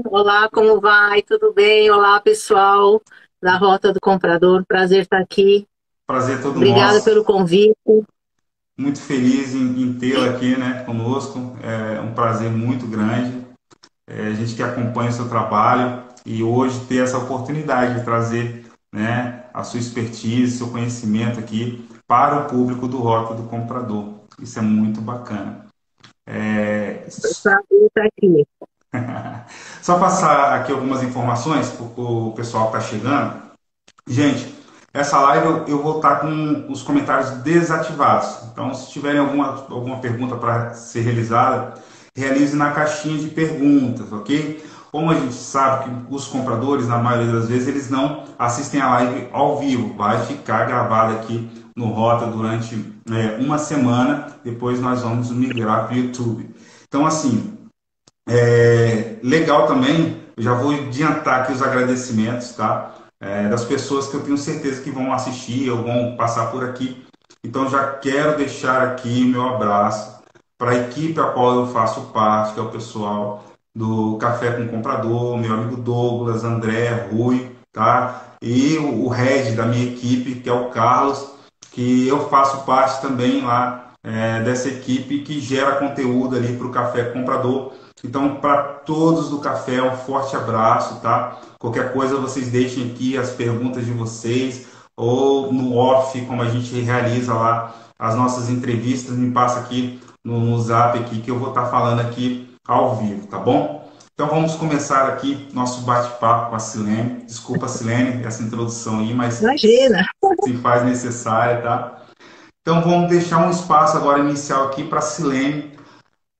Olá, como vai? Tudo bem? Olá, pessoal da Rota do Comprador. Prazer estar aqui. Prazer é todo Obrigada pelo nosso. convite. Muito feliz em tê-la aqui, né, conosco. É um prazer muito grande. A gente que acompanha o seu trabalho e hoje ter essa oportunidade de trazer, né, a sua expertise, seu conhecimento aqui para o público do Rota do Comprador. Isso é muito bacana. É, Prazer estar aqui. Só passar aqui algumas informações para o pessoal que está chegando. Gente, essa live eu vou estar com os comentários desativados. Então, se tiverem alguma pergunta para ser realizada, realize na caixinha de perguntas, ok? Como a gente sabe que os compradores, na maioria das vezes, eles não assistem a live ao vivo. Vai ficar gravada aqui no Rota durante uma semana. Depois nós vamos migrar para o YouTube. Então, assim, legal também, eu já vou adiantar aqui os agradecimentos, tá? Das pessoas que eu tenho certeza que vão assistir ou vão passar por aqui. Então já quero deixar aqui meu abraço para a equipe a qual eu faço parte, que é o pessoal do Café com o Comprador, meu amigo Douglas, André, Rui, tá? E o head da minha equipe, que é o Carlos, que eu faço parte também lá dessa equipe que gera conteúdo ali para o Café com o Comprador. Então, para todos do café, um forte abraço, tá? Qualquer coisa vocês deixem aqui as perguntas de vocês ou no off, como a gente realiza lá as nossas entrevistas, me passa aqui no Zap aqui que eu vou estar falando aqui ao vivo, tá bom? Então vamos começar aqui nosso bate-papo com a Silene. Desculpa, Silene, essa introdução aí, mas Imagina. se faz necessária, tá? Então vamos deixar um espaço agora inicial aqui para a Silene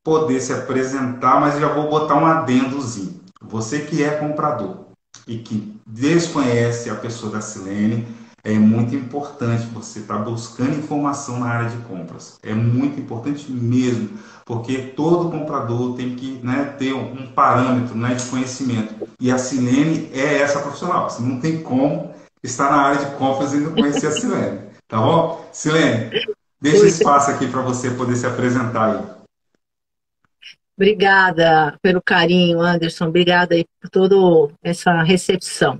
poder se apresentar, mas eu já vou botar um adendozinho. Você que é comprador e que desconhece a pessoa da Silene, é muito importante você estar buscando informação na área de compras. É muito importante mesmo, porque todo comprador tem que, né, ter um parâmetro, né, de conhecimento. E a Silene é essa profissional. Você não tem como estar na área de compras e não conhecer a Silene. Tá bom? Silene, deixa espaço aqui para você poder se apresentar aí. Obrigada pelo carinho, Anderson. Obrigada aí por toda essa recepção.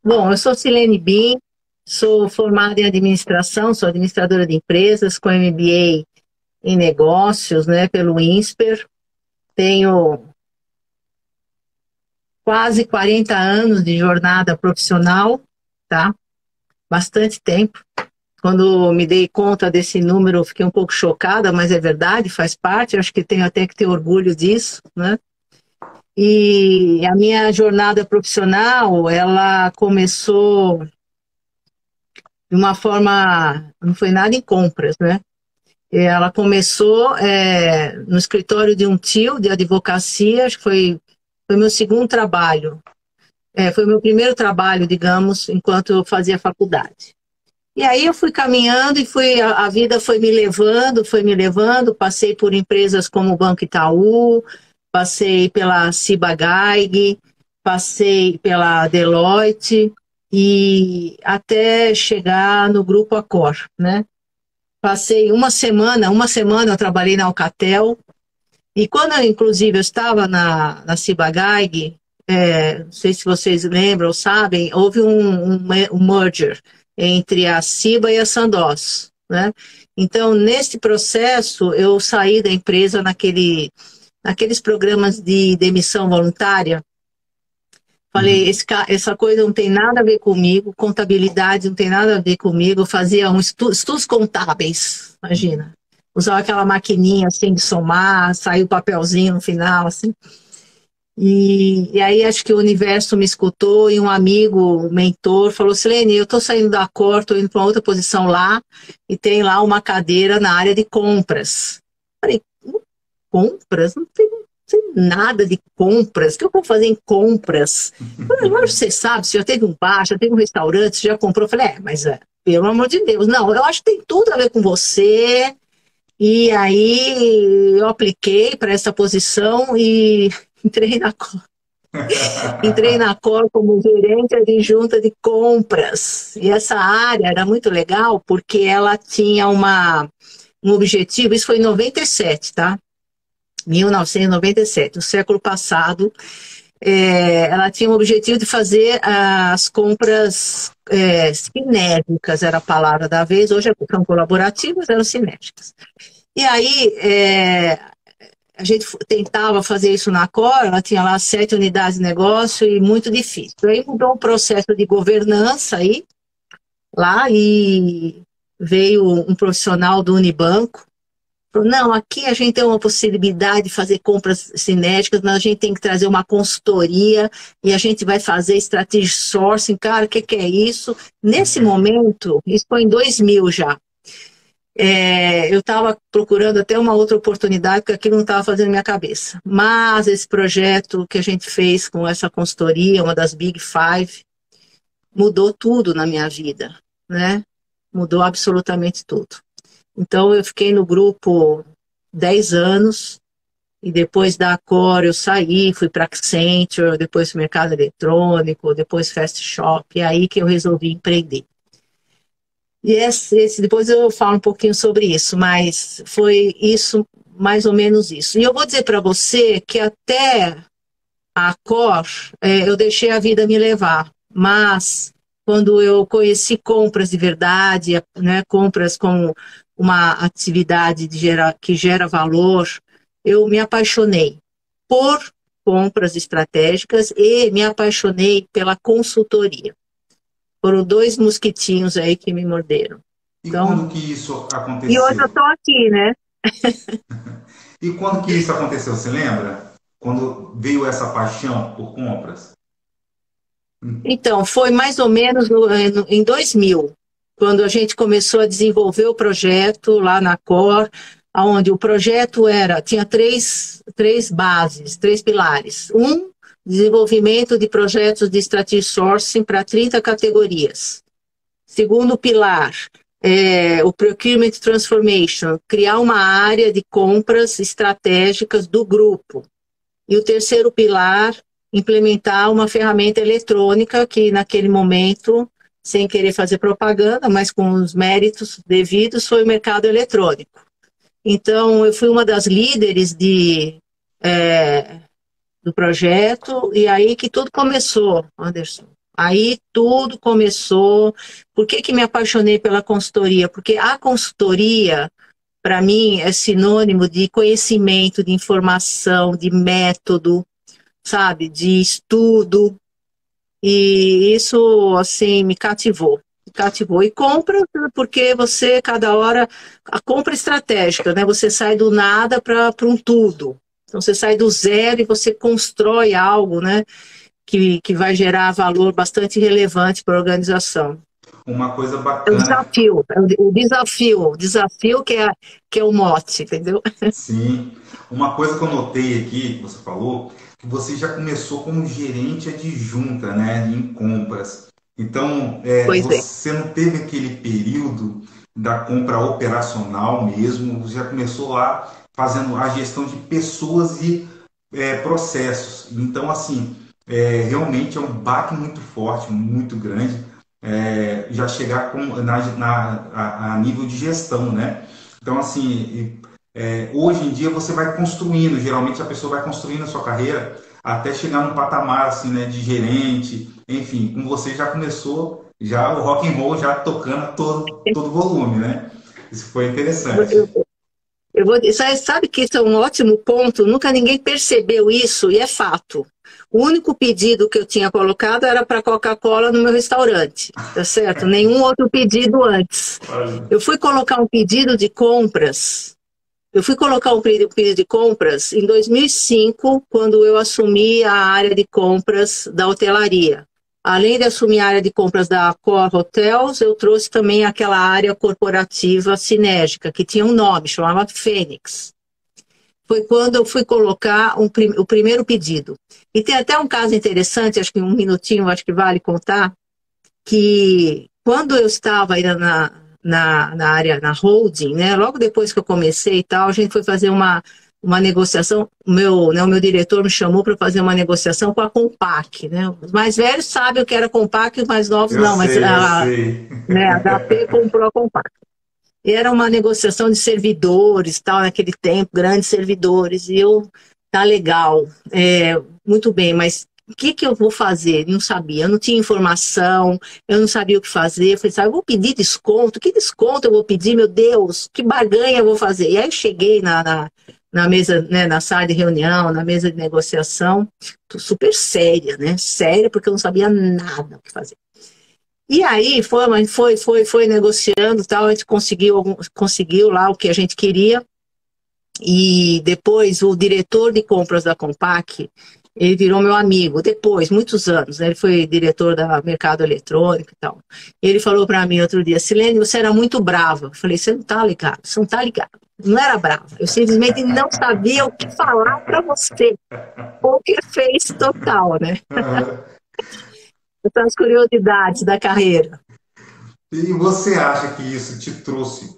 Bom, eu sou Silene Bin, sou formada em administração, sou administradora de empresas com MBA em negócios, né, pelo INSPER. Tenho quase 40 anos de jornada profissional, tá? Bastante tempo. Quando me dei conta desse número, eu fiquei um pouco chocada, mas é verdade, faz parte, acho que tenho até que ter orgulho disso, né? E a minha jornada profissional, ela começou de uma forma, não foi nada em compras, né? Ela começou no escritório de um tio de advocacia, acho que foi meu segundo trabalho. Foi meu primeiro trabalho, digamos, enquanto eu fazia faculdade. E aí eu fui caminhando e a vida foi me levando, passei por empresas como o Banco Itaú, passei pela Ciba-Geigy, passei pela Deloitte e até chegar no Grupo Accor, né? Passei uma semana eu trabalhei na Alcatel e quando eu, inclusive, eu estava na Ciba-Geigy, não sei se vocês lembram ou sabem, houve um merger entre a Ciba e a Sandoz, né? Então, nesse processo, eu saí da empresa naqueles programas de demissão voluntária. Falei, Uhum. essa coisa não tem nada a ver comigo, contabilidade não tem nada a ver comigo. Eu fazia estudos contábeis, imagina. Usava aquela maquininha assim de somar, saiu o papelzinho no final, assim. E aí acho que o universo me escutou e um amigo, um mentor, falou, Silene, eu estou saindo da Cor, estou indo para outra posição lá, e tem lá uma cadeira na área de compras. Falei, compras? Não tem nada de compras. O que eu vou fazer em compras? Falei, lógico que você sabe, você já teve um bar, já teve um restaurante, você já comprou. Eu falei, mas pelo amor de Deus, não, eu acho que tem tudo a ver com você. E aí eu apliquei para essa posição e entrei na Entrei na Cor como gerente adjunta de compras. E essa área era muito legal porque ela tinha um objetivo, isso foi em 97, tá? 1997, no século passado. Ela tinha o objetivo de fazer as compras sinérgicas, era a palavra da vez, hoje são colaborativas, eram sinérgicas. E aí, a gente tentava fazer isso na Cor, ela tinha lá 7 unidades de negócio e muito difícil. Aí mudou o processo de governança aí, lá, e veio um profissional do Unibanco, falou, não, aqui a gente tem uma possibilidade de fazer compras sinérgicas, mas a gente tem que trazer uma consultoria e a gente vai fazer strategic sourcing. Cara, o que é isso? Nesse momento, isso foi em 2000 já, eu estava procurando até uma outra oportunidade, porque aquilo não estava fazendo minha cabeça. Mas esse projeto que a gente fez com essa consultoria, uma das Big Five, mudou tudo na minha vida, né? Mudou absolutamente tudo. Então, eu fiquei no grupo 10 anos, e depois da Accor eu saí, fui para Accenture, depois para o mercado eletrônico, depois Fast Shop, e aí que eu resolvi empreender. E depois eu falo um pouquinho sobre isso, mas foi isso, mais ou menos isso. E eu vou dizer para você que até a Accor, eu deixei a vida me levar, mas quando eu conheci compras de verdade, né, compras com uma atividade que gera valor, eu me apaixonei por compras estratégicas e me apaixonei pela consultoria. Foram 2 mosquitinhos aí que me morderam. E Então, quando que isso e hoje eu aconteceu? estou aqui, né? E quando que isso aconteceu, você lembra? Quando veio essa paixão por compras? Então, foi mais ou menos em 2000, quando a gente começou a desenvolver o projeto lá na Cor, onde o projeto tinha três bases, 3 pilares. Desenvolvimento de projetos de strategic sourcing para 30 categorias. Segundo pilar, o Procurement Transformation, criar uma área de compras estratégicas do grupo. E o terceiro pilar, implementar uma ferramenta eletrônica que naquele momento, sem querer fazer propaganda, mas com os méritos devidos, foi o mercado eletrônico. Então, eu fui uma das líderes do projeto, e aí que tudo começou, Anderson. Aí tudo começou. Por que me apaixonei pela consultoria? Porque a consultoria, para mim, é sinônimo de conhecimento, de informação, de método, sabe, de estudo. E isso, assim, me cativou. Me cativou. E compra, porque você, cada hora, a compra estratégica, né? Você sai do nada para um tudo. Então, você sai do zero e você constrói algo, né? Que vai gerar valor bastante relevante para a organização. Uma coisa É o bacana. desafio, o desafio que é o mote, entendeu? Sim. Uma coisa que eu notei aqui, que você falou, que você já começou como gerente adjunta, né, em compras. Então, Pois é. você não teve aquele período da compra operacional mesmo, você já começou lá fazendo a gestão de pessoas e processos. Então, assim, realmente é um baque muito forte, muito grande, já chegar a nível de gestão, né? Então, assim, hoje em dia você vai construindo, geralmente a pessoa vai construindo a sua carreira até chegar num patamar assim, né, de gerente, enfim, com você já começou já o rock and roll já tocando a todo volume, né? Isso foi interessante. Sabe que isso é um ótimo ponto, nunca ninguém percebeu isso e é fato. O único pedido que eu tinha colocado era para Coca-Cola no meu restaurante, tá certo? Nenhum outro pedido antes. Olha. Eu fui colocar um pedido de compras, em 2005, quando eu assumi a área de compras da hotelaria. Além de assumir a área de compras da Accor Hotels, eu trouxe também aquela área corporativa sinérgica, que tinha um nome, chamava Fênix. Foi quando eu fui colocar o primeiro pedido. E tem até um caso interessante, acho que um minutinho, acho que vale contar, que quando eu estava ainda na área, na holding, né, logo depois que eu comecei e tal, a gente foi fazer uma negociação, o meu diretor me chamou para fazer uma negociação com a Compaq, né? Os mais velhos sabem o que era Compaq, os mais novos Eu não, mas sei, eu sei. né, a HP comprou a Compaq. era uma negociação de servidores, tal, naquele tempo, grandes servidores, e eu, tá legal, muito bem, mas o que que eu vou fazer? Não sabia, eu não tinha informação, eu não sabia o que fazer, eu falei, sabe, eu vou pedir desconto, que desconto eu vou pedir, meu Deus, que barganha eu vou fazer? E aí eu cheguei na mesa, né, na sala de reunião, na mesa de negociação, super séria, né, séria, porque eu não sabia nada o que fazer. E aí foi negociando, tal, a gente conseguiu lá o que a gente queria. E depois o diretor de compras da Compaq, ele virou meu amigo, depois, muitos anos, né? Ele foi diretor da Mercado Eletrônico e tal. Ele falou para mim outro dia, Silene, você era muito brava. Eu falei, você não tá ligado, você não tá ligado. Não era brava, eu simplesmente não sabia o que falar para você. Poker face total, né? Essas curiosidades da carreira. E você acha que isso te trouxe,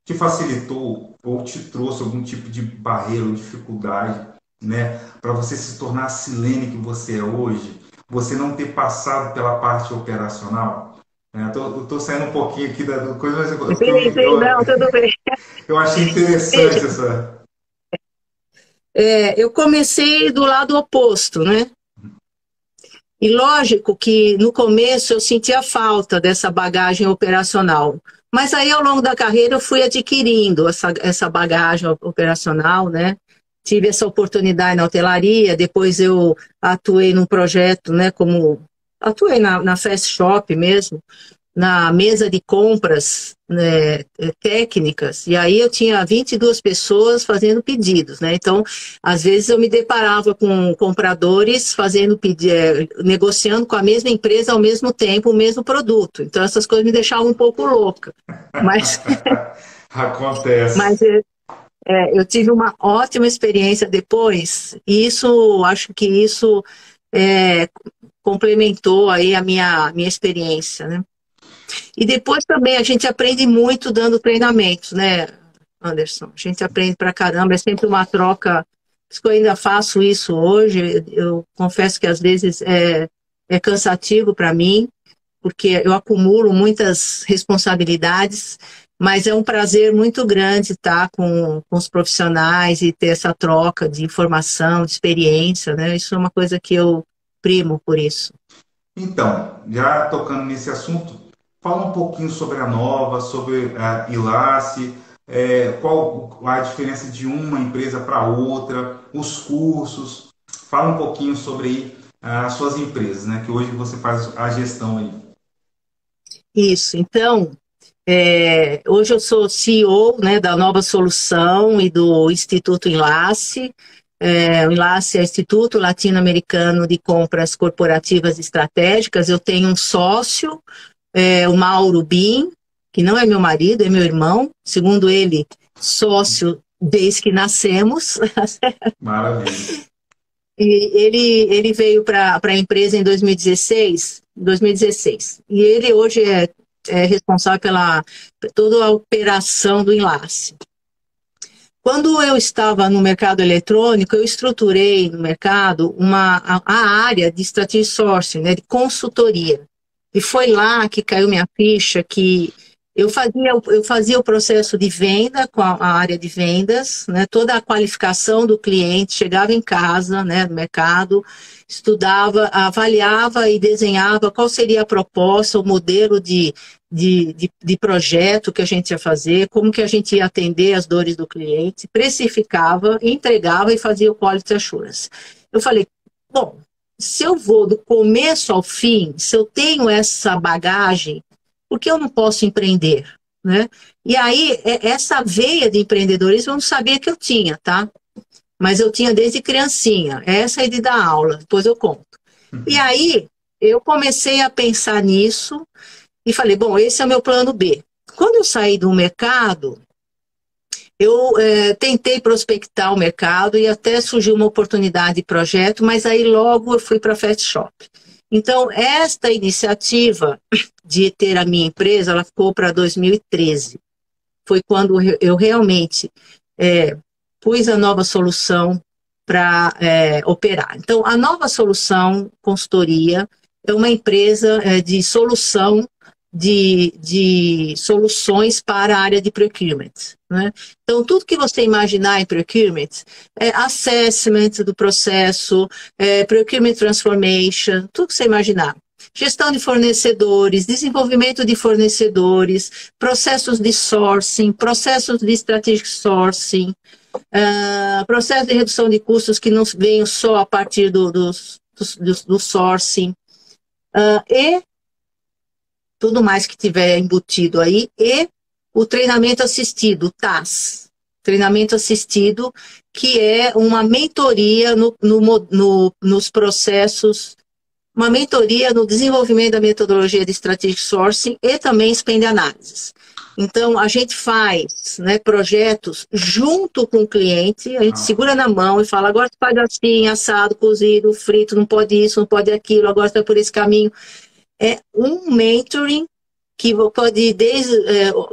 te facilitou ou te trouxe algum tipo de barreira ou dificuldade, né, para você se tornar a Silene que você é hoje? Você não ter passado pela parte operacional? Eu tô saindo um pouquinho aqui da coisa, mas Sim, sim, não, tudo bem. eu achei Veja, interessante essa. eu comecei do lado oposto, né? E lógico que no começo eu sentia falta dessa bagagem operacional. Mas aí ao longo da carreira eu fui adquirindo essa bagagem operacional, né? Tive essa oportunidade na hotelaria, depois eu atuei num projeto, né? Atuei na Fast Shop mesmo, na mesa de compras, né, técnicas, e aí eu tinha 22 pessoas fazendo pedidos, né? Então, às vezes eu me deparava com compradores negociando com a mesma empresa ao mesmo tempo o mesmo produto. Então, essas coisas me deixavam um pouco louca. Mas, Acontece. mas eu tive uma ótima experiência depois, e acho que isso é, complementou aí a minha experiência, né? E depois também a gente aprende muito dando treinamentos, né, Anderson? A gente aprende pra caramba, é sempre uma troca. Por isso que eu ainda faço isso hoje. Eu confesso que às vezes é cansativo para mim, porque eu acumulo muitas responsabilidades, mas é um prazer muito grande estar com os profissionais e ter essa troca de informação, de experiência, né? Isso é uma coisa que eu primo por isso. Então, já tocando nesse assunto, fala um pouquinho sobre a Nova, sobre a Ilace, qual a diferença de uma empresa para outra, os cursos. Fala um pouquinho sobre aí, as suas empresas, né? Que hoje você faz a gestão aí. Isso, então, hoje eu sou CEO, né, da Nova Solução e do Instituto Enlace. O Enlace é o Instituto Latino-Americano de Compras Corporativas Estratégicas. Eu tenho um sócio, o Mauro Bin, que não é meu marido, é meu irmão. Segundo ele, sócio desde que nascemos. Maravilha. E ele veio para a empresa em 2016. E ele hoje é responsável pela toda a operação do Enlace. Quando eu estava no mercado eletrônico, eu estruturei no mercado a área de strategic sourcing, né, de consultoria. E foi lá que caiu minha ficha que eu fazia o processo de venda com a área de vendas, né, toda a qualificação do cliente, chegava em casa, né, no mercado, estudava, avaliava e desenhava qual seria a proposta, o modelo de projeto que a gente ia fazer, como que a gente ia atender as dores do cliente, precificava, entregava e fazia o quality assurance. Eu falei, bom, se eu vou do começo ao fim, se eu tenho essa bagagem, por que eu não posso empreender? Né? E aí, essa veia de empreendedorismo eu não sabia que eu tinha, tá? Mas eu tinha desde criancinha. Essa é de dar aula, depois eu conto. E aí, eu comecei a pensar nisso e falei, bom, esse é o meu plano B. Quando eu saí do mercado, eu tentei prospectar o mercado e até surgiu uma oportunidade de projeto, mas aí logo eu fui para a Fast Shop. Então, esta iniciativa de ter a minha empresa, ela ficou para 2013. Foi quando eu realmente pus a Nova Solução para operar. Então, a Nova Solução Consultoria é uma empresa de solução de soluções para a área de procurement, né? Então, tudo que você imaginar em procurement, assessment do processo, procurement transformation, tudo que você imaginar. Gestão de fornecedores, desenvolvimento de fornecedores, processos de sourcing, processos de strategic sourcing, processo de redução de custos que não venham só a partir do sourcing, e tudo mais que tiver embutido aí, e o treinamento assistido, o TAS, treinamento assistido, que é uma mentoria nos processos, uma mentoria no desenvolvimento da metodologia de Strategic Sourcing e também Spend Analysis. Então, a gente faz, né, projetos junto com o cliente, a gente segura na mão e fala, agora você faz assim, assado, cozido, frito, não pode isso, não pode aquilo, agora está por esse caminho. É um mentoring que pode ir desde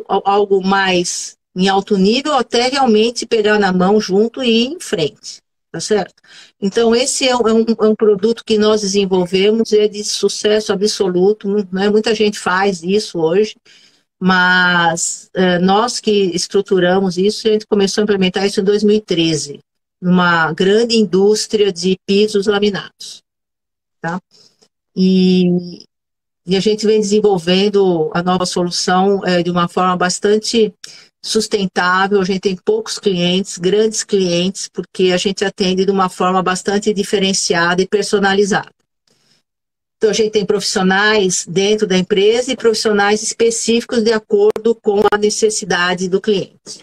algo mais em alto nível até realmente pegar na mão junto e ir em frente, tá certo? Então, esse é um produto que nós desenvolvemos, é de sucesso absoluto, né? Muita gente faz isso hoje, mas nós que estruturamos isso, a gente começou a implementar isso em 2013, numa grande indústria de pisos laminados, tá? E a gente vem desenvolvendo a nova solução de uma forma bastante sustentável. A gente tem poucos clientes, grandes clientes, porque a gente atende de uma forma bastante diferenciada e personalizada. Então, a gente tem profissionais dentro da empresa e profissionais específicos de acordo com a necessidade do cliente.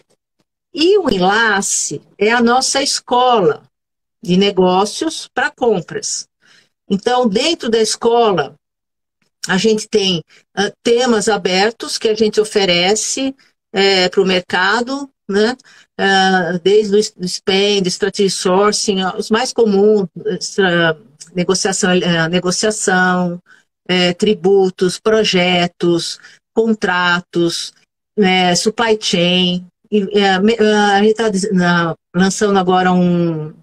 E o Enlace é a nossa escola de negócios para compras. Então, dentro da escola, a gente tem temas abertos que a gente oferece para o mercado, né? Desde o spend, strategy sourcing, os mais comuns, negociação, tributos, projetos, contratos, supply chain. A gente está lançando agora um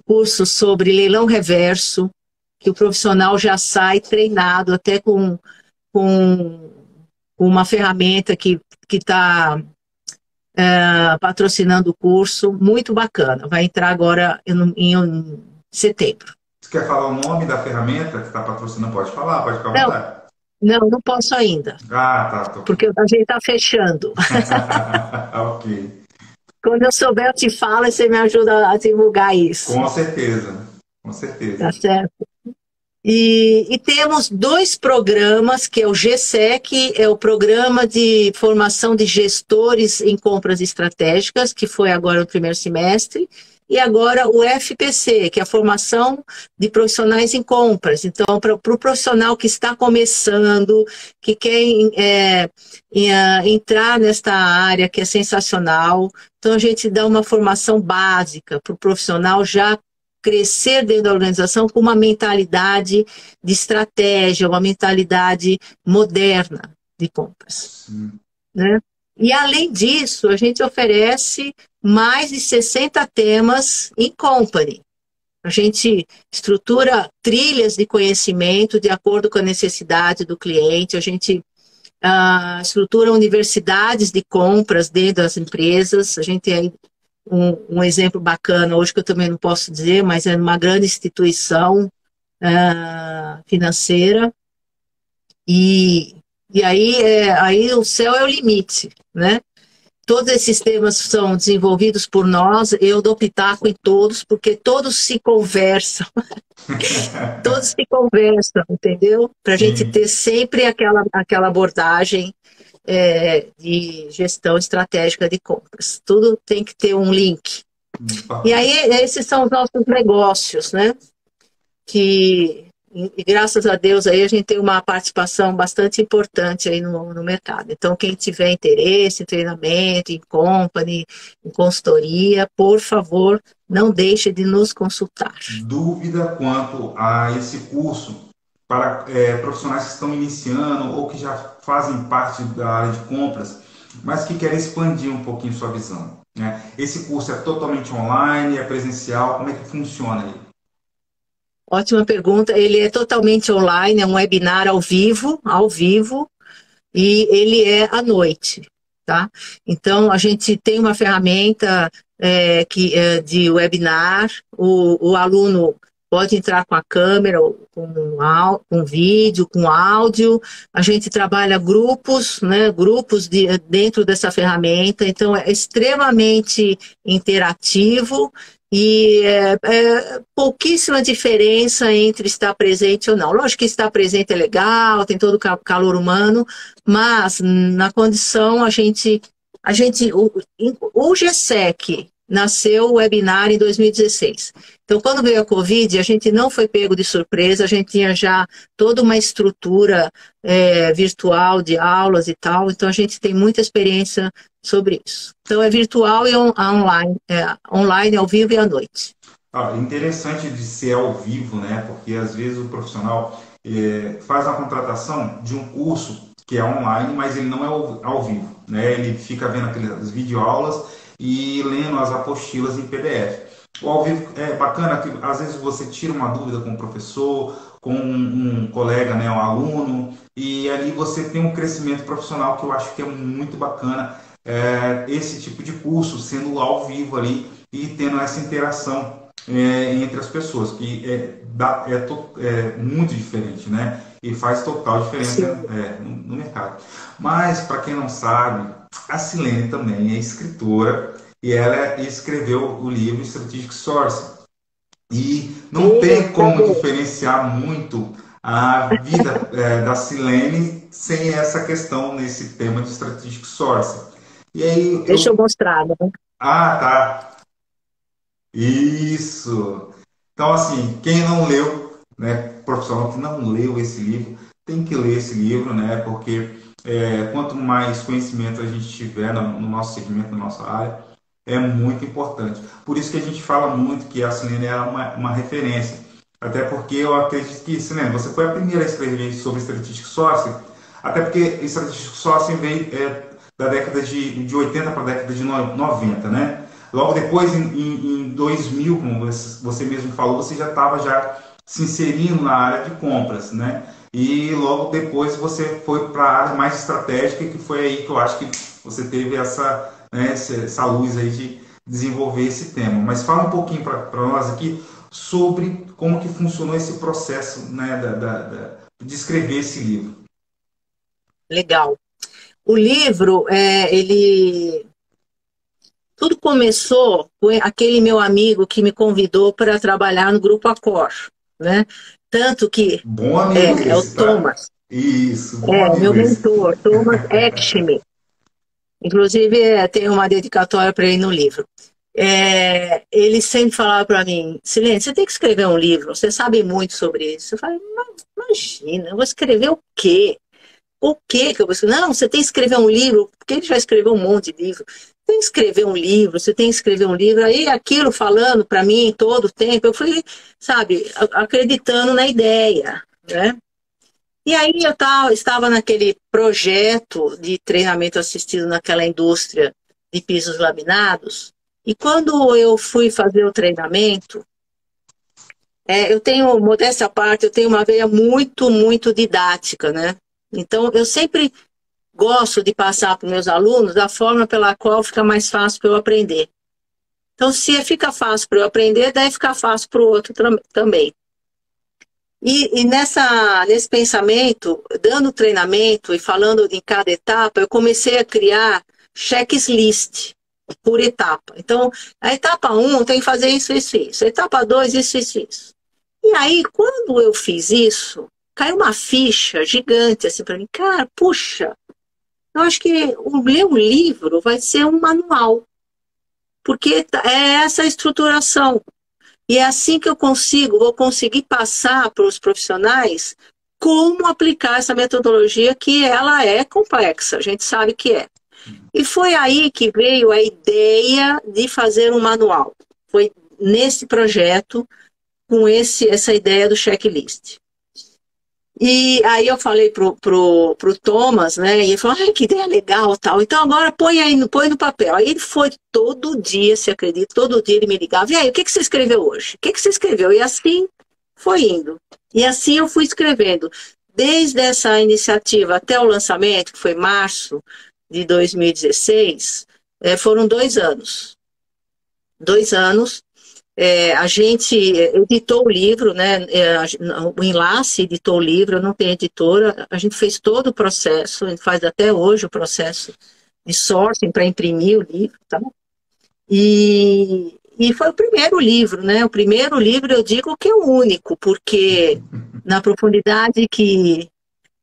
curso sobre leilão reverso, que o profissional já sai treinado até com uma ferramenta que está patrocinando o curso, muito bacana. Vai entrar agora em setembro. Você quer falar o nome da ferramenta que está patrocinando? Pode falar, pode ficar à vontade. Não posso ainda. Tá. Porque a gente está fechando. Ok. Quando eu souber, eu te falo e você me ajuda a divulgar isso. Com certeza, com certeza. Tá certo? E temos 2 programas, que é o GSEC, é o Programa de Formação de Gestores em Compras Estratégicas, que foi agora no primeiro semestre, e agora o FPC, que é a Formação de Profissionais em Compras. Então, para o profissional que está começando, que quer entrar nesta área, que é sensacional, então a gente dá uma formação básica para o profissional já crescer dentro da organização com uma mentalidade de estratégia, uma mentalidade moderna de compras. Né? E, além disso, a gente oferece mais de 60 temas em company. A gente estrutura trilhas de conhecimento de acordo com a necessidade do cliente, a gente estrutura universidades de compras dentro das empresas, a gente tem um exemplo bacana, hoje que eu também não posso dizer, mas é uma grande instituição financeira, e aí o céu é o limite, né? Todos esses temas são desenvolvidos por nós, eu dou pitaco em todos, porque todos se conversam, todos se conversam, entendeu? Para a gente ter sempre aquela abordagem de gestão estratégica de compras. Tudo tem que ter um link. E aí, esses são os nossos negócios, né? E graças a Deus aí a gente tem uma participação bastante importante aí no mercado. Então, quem tiver interesse em treinamento, em company, em consultoria, por favor, não deixe de nos consultar. Dúvida quanto a esse curso para profissionais que estão iniciando ou que já fazem parte da área de compras, mas que querem expandir um pouquinho sua visão, né? Esse curso é totalmente online, é presencial, como é que funciona aí? Ótima pergunta. Ele é totalmente online, é um webinar ao vivo, e ele é à noite, tá? Então, a gente tem uma ferramenta de webinar, o aluno pode entrar com a câmera, com vídeo, com áudio. A gente trabalha grupos, né, dentro dessa ferramenta, então é extremamente interativo e pouquíssima diferença entre estar presente ou não. Lógico que estar presente é legal, tem todo o calor humano, mas na condição o GSEC nasceu o webinar em 2016. Então, quando veio a Covid, a gente não foi pego de surpresa, a gente tinha já toda uma estrutura virtual de aulas e tal, então a gente tem muita experiência sobre isso. Então, é virtual e online, ao vivo e à noite. Interessante de ser ao vivo, né? Porque às vezes o profissional faz a contratação de um curso que é online, mas ele não é ao vivo, né? Ele fica vendo aquelas videoaulas e lendo as apostilas em PDF. O ao vivo é bacana que às vezes você tira uma dúvida com o professor, com um colega, né, um aluno, e ali você tem um crescimento profissional que eu acho que é muito bacana, esse tipo de curso sendo ao vivo ali e tendo essa interação entre as pessoas, que é muito diferente, né? E faz total diferença no mercado. Mas, para quem não sabe, a Silene também é escritora e ela escreveu o livro Strategic Sourcing. E não tem como diferenciar muito a vida da Silene sem essa questão nesse tema de Strategic Sourcing. E aí, Deixa eu mostrar, né? Ah, tá. Isso. Então, assim, quem não leu, né, profissional que não leu esse livro, tem que ler esse livro, né, porque quanto mais conhecimento a gente tiver no nosso segmento, na nossa área, é muito importante. Por isso que a gente fala muito que a Silene é uma referência. Até porque eu acredito que, Silene, você foi a primeira a escrever sobre Strategic Sourcing, até porque Strategic Sourcing veio da década de 80 para a década de 90, né? Logo depois, em 2000, como você mesmo falou, você já estava se inserindo na área de compras, né? E logo depois você foi para a área mais estratégica, que foi aí que eu acho que você teve essa luz aí de desenvolver esse tema. Mas fala um pouquinho para nós aqui sobre como que funcionou esse processo, né, de escrever esse livro. Legal. O livro, tudo começou com aquele meu amigo que me convidou para trabalhar no Grupo Accor, né? Tanto que bom amigo esse, é o Thomas. Tá? Isso, bom amigo meu esse. mentor, Thomas Ekshmi. Inclusive, tem uma dedicatória para ele no livro. Ele sempre falava para mim, Silene, você tem que escrever um livro, você sabe muito sobre isso. Eu falei, imagina, eu vou escrever o quê? O que eu vou escrever? Não, você tem que escrever um livro, porque ele já escreveu um monte de livro. Tem que escrever um livro, você tem que escrever um livro. Aí aquilo falando para mim todo o tempo, eu fui, sabe, acreditando na ideia, né? E aí eu estava naquele projeto de treinamento assistido naquela indústria de pisos laminados, e quando eu fui fazer o treinamento, eu tenho, modéstia à parte, eu tenho uma veia muito, muito didática, né? Então, eu sempre gosto de passar para os meus alunos da forma pela qual fica mais fácil para eu aprender. Então, se fica fácil para eu aprender, deve ficar fácil para o outro também. E nesse pensamento, dando treinamento e falando em cada etapa, eu comecei a criar checklist por etapa. Então, a etapa 1 tem que fazer isso, isso, isso. A etapa 2, isso, isso, isso. E aí, quando eu fiz isso, caiu uma ficha gigante assim para mim. Cara, puxa, eu acho que ler um livro vai ser um manual. Porque é essa estruturação. E é assim que eu vou conseguir passar para os profissionais como aplicar essa metodologia, que ela é complexa, a gente sabe que é. E foi aí que veio a ideia de fazer um manual. Foi nesse projeto, com essa ideia do checklist. E aí eu falei pro Thomas, né? E ele falou, que ideia legal, tal. Então agora põe no papel. Aí ele foi todo dia, se acredita, todo dia ele me ligava. E aí, o que você escreveu hoje? O que você escreveu? E assim foi indo. E assim eu fui escrevendo. desde essa iniciativa até o lançamento, que foi março de 2016, foram 2 anos. 2 anos. A gente editou o livro, né? O Enlace editou o livro, eu não tenho editora. A gente fez todo o processo, a gente faz até hoje o processo de sourcing para imprimir o livro, tá? E foi o primeiro livro, né? O primeiro livro eu digo que é o único, porque na profundidade que.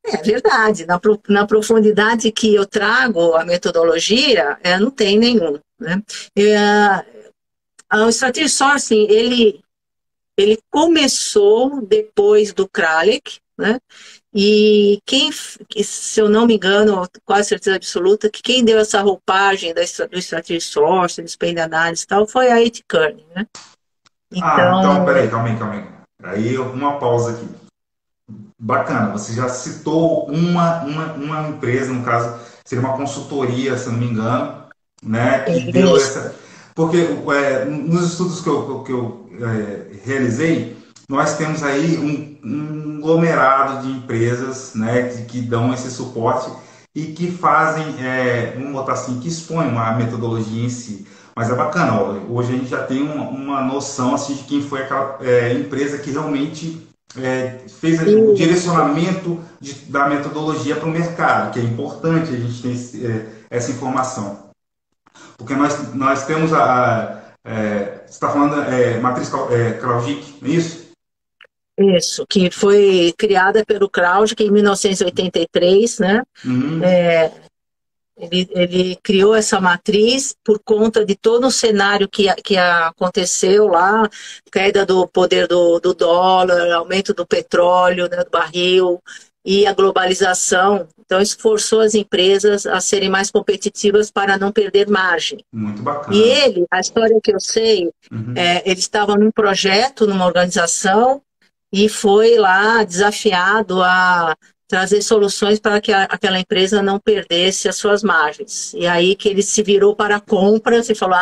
É verdade, na profundidade que eu trago a metodologia, não tem nenhum, né? O Strategic Sourcing, ele começou depois do Kralik, né? E se eu não me engano, quase certeza absoluta, que quem deu essa roupagem do Strategic Sourcing, do Spend Analysis e tal, foi a Ed Kearney, né? Então, Então, peraí, calma aí. Aí, uma pausa aqui. Bacana, você já citou uma empresa, no caso, seria uma consultoria, se eu não me engano, né, que deu isso, essa. Porque nos estudos que eu realizei, nós temos aí um aglomerado de empresas, né, que dão esse suporte e que fazem, vamos botar assim, que expõem a metodologia em si. Mas é bacana, ó, hoje a gente já tem uma noção assim, de quem foi aquela empresa que realmente fez o isso. direcionamento da metodologia para o mercado, que é importante a gente ter essa informação. Porque nós temos você está falando matriz Kraujic, não é isso? Isso, que foi criada pelo Krauge em 1983, né? Uhum. É, ele criou essa matriz por conta de todo o cenário que aconteceu lá, queda do poder do dólar, aumento do petróleo, né, do barril, e a globalização. Então, isso forçou as empresas a serem mais competitivas para não perder margem. Muito E bacana. ele, a história que eu sei, Uhum. ele estava num projeto, numa organização, e foi lá desafiado a trazer soluções para que aquela empresa não perdesse as suas margens. E aí que ele se virou para compras e falou: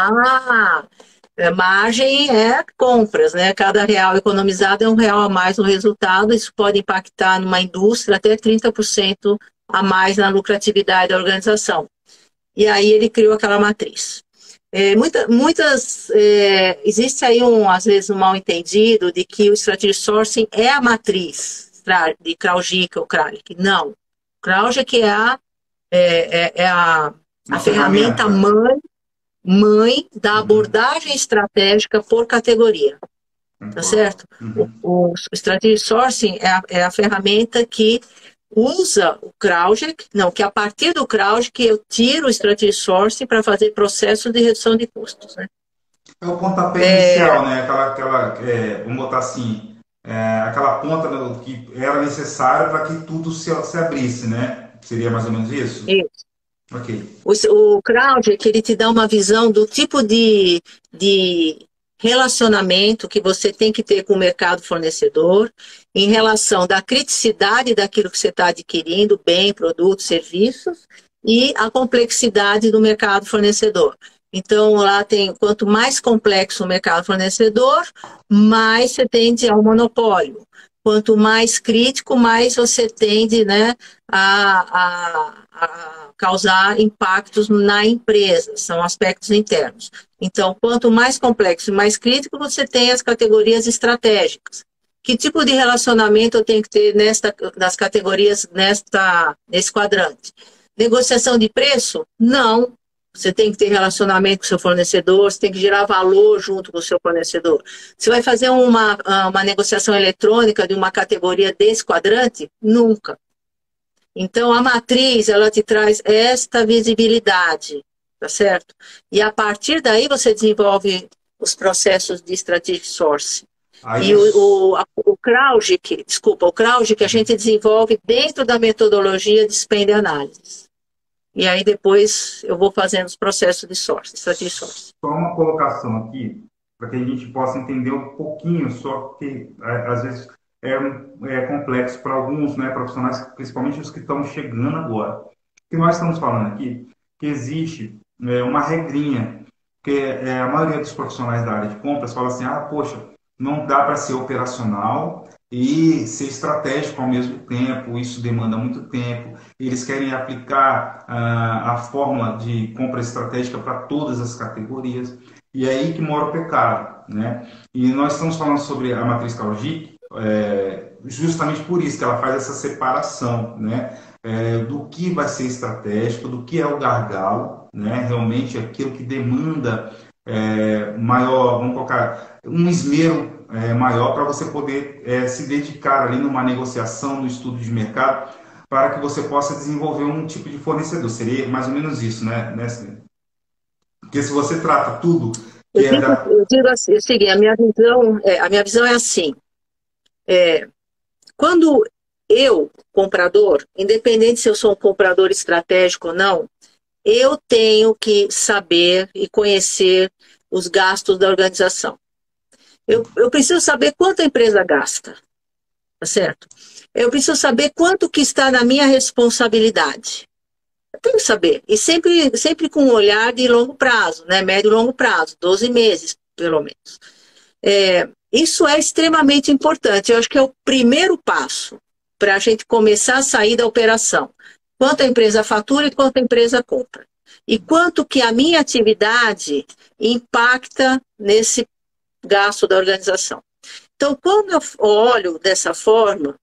margem é compras, né? Cada real economizado é um real a mais no resultado. Isso pode impactar numa indústria até 30% a mais na lucratividade da organização. E aí ele criou aquela matriz. Existe aí às vezes um mal entendido de que o Strategic Sourcing é a matriz de Kraujic ou Kralik. Não. Kraujic é a Uma ferramenta ferramenta. mãe da Uhum. abordagem estratégica por categoria, tá Concordo. certo? Uhum. O Strategic Sourcing é a ferramenta que usa o Kraujic, não, que a partir do Kraujic eu tiro o Strategic Sourcing para fazer processos de redução de custos, né? É o pontapé É, inicial, né? Vamos botar assim, aquela ponta que era necessária para que tudo se abrisse, né? Seria mais ou menos isso? isso. Ok. O Kraujic, ele te dá uma visão do tipo de relacionamento que você tem que ter com o mercado fornecedor, em relação da criticidade daquilo que você está adquirindo, bem, produtos, serviços, e a complexidade do mercado fornecedor. Então, lá tem, quanto mais complexo o mercado fornecedor, mais você tende ao monopólio. Quanto mais crítico, mais você tende, né, a causar impactos na empresa, são aspectos internos. Então, quanto mais complexo e mais crítico, você tem as categorias estratégicas. Que tipo de relacionamento eu tenho que ter nas categorias nesse quadrante? Negociação de preço? Não. Você tem que ter relacionamento com o seu fornecedor, você tem que gerar valor junto com o seu fornecedor. Você vai fazer uma negociação eletrônica de uma categoria desse quadrante? Nunca. Então, a matriz, ela te traz esta visibilidade, tá certo? E a partir daí você desenvolve os processos de strategic sourcing. Aí E os. o Kraujic, desculpa, o Kraujic a gente desenvolve dentro da metodologia de Spend Analysis. E aí depois eu vou fazendo os processos de sourcing, strategic sourcing. Só uma colocação aqui, para que a gente possa entender um pouquinho, só que às vezes é complexo para alguns, né, profissionais, principalmente os que estão chegando agora. O que nós estamos falando aqui, que existe uma regrinha, que a maioria dos profissionais da área de compras fala assim, poxa, não dá para ser operacional, e ser estratégico ao mesmo tempo. Isso demanda muito tempo. Eles querem aplicar a fórmula de compra estratégica para todas as categorias. E é aí que mora o pecado, né? E nós estamos falando sobre a matriz Kaujic, justamente por isso que ela faz essa separação, né? Do que vai ser estratégico, do que é o gargalo, né? Realmente aquilo que demanda maior, vamos colocar, um esmero maior para você poder se dedicar ali numa negociação, no estudo de mercado, para que você possa desenvolver um tipo de fornecedor. Seria mais ou menos isso, né? Porque se você trata tudo que é da... Eu digo assim, o seguinte, a minha visão é assim, quando eu, comprador, independente se eu sou um comprador estratégico ou não, eu tenho que saber e conhecer os gastos da organização. Eu preciso saber quanto a empresa gasta, tá certo? Eu preciso saber quanto que está na minha responsabilidade. Eu tenho que saber. E sempre com um olhar de longo prazo, né? Médio e longo prazo, 12 meses, pelo menos. Isso é extremamente importante. Eu acho que é o primeiro passo para a gente começar a sair da operação. Quanto a empresa fatura e quanto a empresa compra. E quanto que a minha atividade impacta nesse gasto da organização. Então, quando eu olho dessa forma,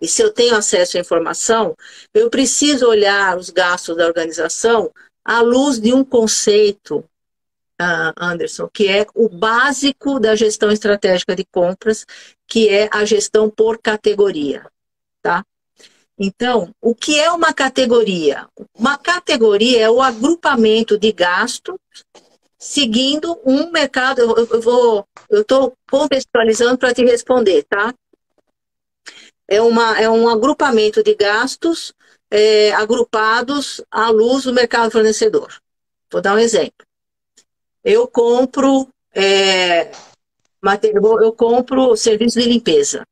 e se eu tenho acesso à informação, eu preciso olhar os gastos da organização à luz de um conceito, Anderson, que é o básico da gestão estratégica de compras, que é a gestão por categoria, tá? Então, o que é uma categoria? Uma categoria é o agrupamento de gastos seguindo um mercado. Eu estou contextualizando para te responder, tá? É um agrupamento de gastos agrupados à luz do mercado fornecedor. Vou dar um exemplo. Eu compro serviço de limpeza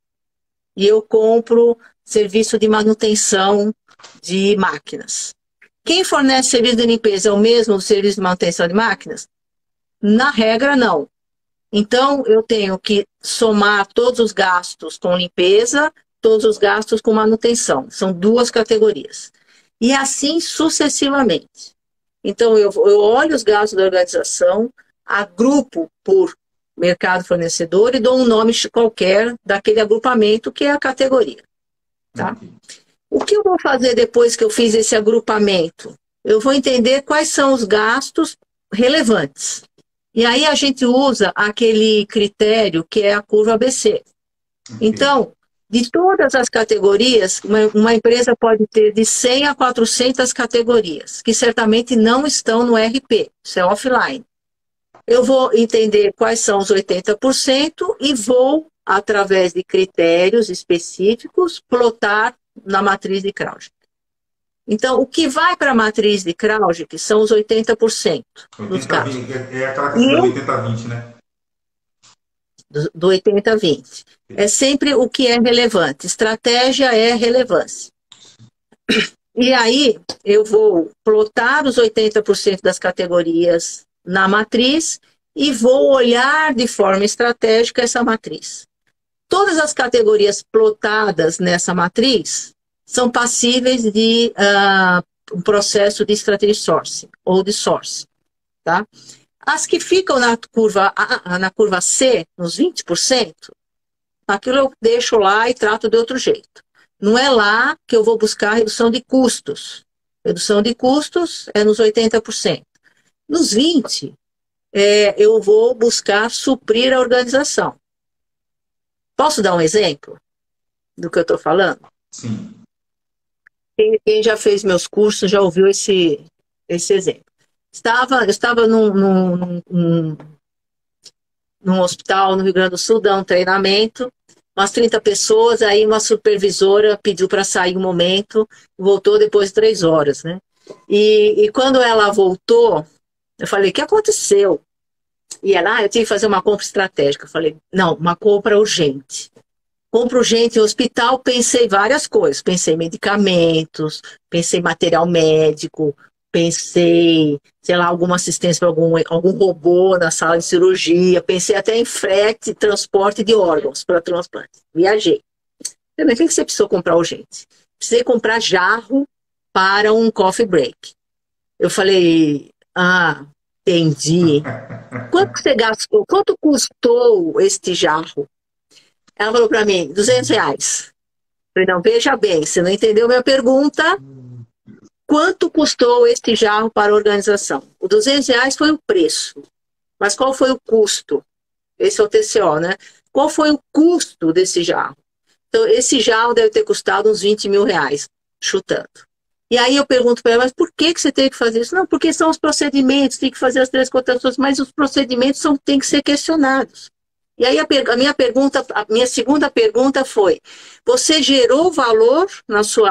e eu compro serviço de manutenção de máquinas. Quem fornece serviço de limpeza é o mesmo serviço de manutenção de máquinas? Na regra, não. Então, eu tenho que somar todos os gastos com limpeza, todos os gastos com manutenção. São duas categorias. E assim sucessivamente. Então, eu olho os gastos da organização, agrupo por mercado fornecedor e dou um nome qualquer daquele agrupamento que é a categoria. Tá? O que eu vou fazer depois que eu fiz esse agrupamento? Eu vou entender quais são os gastos relevantes. E aí a gente usa aquele critério que é a curva ABC. Então, de todas as categorias, uma empresa pode ter de 100 a 400 categorias, que certamente não estão no RP, isso é offline. Eu vou entender quais são os 80% e vou, através de critérios específicos, plotar na matriz de Kraujic. Então, o que vai para a matriz de Kraujic são os 80% dos casos. É aquela questão do 80-20, né? Do 80-20. É sempre o que é relevante. Estratégia é relevância. E aí, eu vou plotar os 80% das categorias na matriz e vou olhar de forma estratégica essa matriz. Todas as categorias plotadas nessa matriz são passíveis de um processo de strategy sourcing ou de sourcing, tá? As que ficam na curva C, nos 20%, aquilo eu deixo lá e trato de outro jeito. Não é lá que eu vou buscar redução de custos. Redução de custos é nos 80%. Nos 20%, eu vou buscar suprir a organização. Posso dar um exemplo do que eu estou falando? Sim. Quem já fez meus cursos já ouviu esse exemplo. Eu estava num hospital no Rio Grande do Sul, dando um treinamento, umas 30 pessoas, aí uma supervisora pediu para sair um momento, voltou depois de 3 horas, né? E quando ela voltou, eu falei, o que aconteceu? E ela, eu tinha que fazer uma compra estratégica. Eu falei, não, uma compra urgente. Compra urgente em hospital, pensei várias coisas. Pensei em medicamentos, pensei em material médico, pensei, sei lá, alguma assistência para algum robô na sala de cirurgia, pensei até em frete e transporte de órgãos para transplante. Viajei. Também, o que você precisou comprar urgente? Precisei comprar jarro para um coffee break. Eu falei, entendi. Quanto você gastou? Quanto custou este jarro? Ela falou para mim, R$ 200. Eu falei, não, veja bem, você não entendeu minha pergunta. Quanto custou este jarro para a organização? O R$ 200 foi o preço. Mas qual foi o custo? Esse é o TCO, né? Qual foi o custo desse jarro? Então, esse jarro deve ter custado uns R$ 20.000, chutando. E aí eu pergunto para ela, mas por que você tem que fazer isso? Não, porque são os procedimentos, tem que fazer as 3 cotações, mas os procedimentos têm que ser questionados. E aí a minha segunda pergunta foi, você gerou valor no seu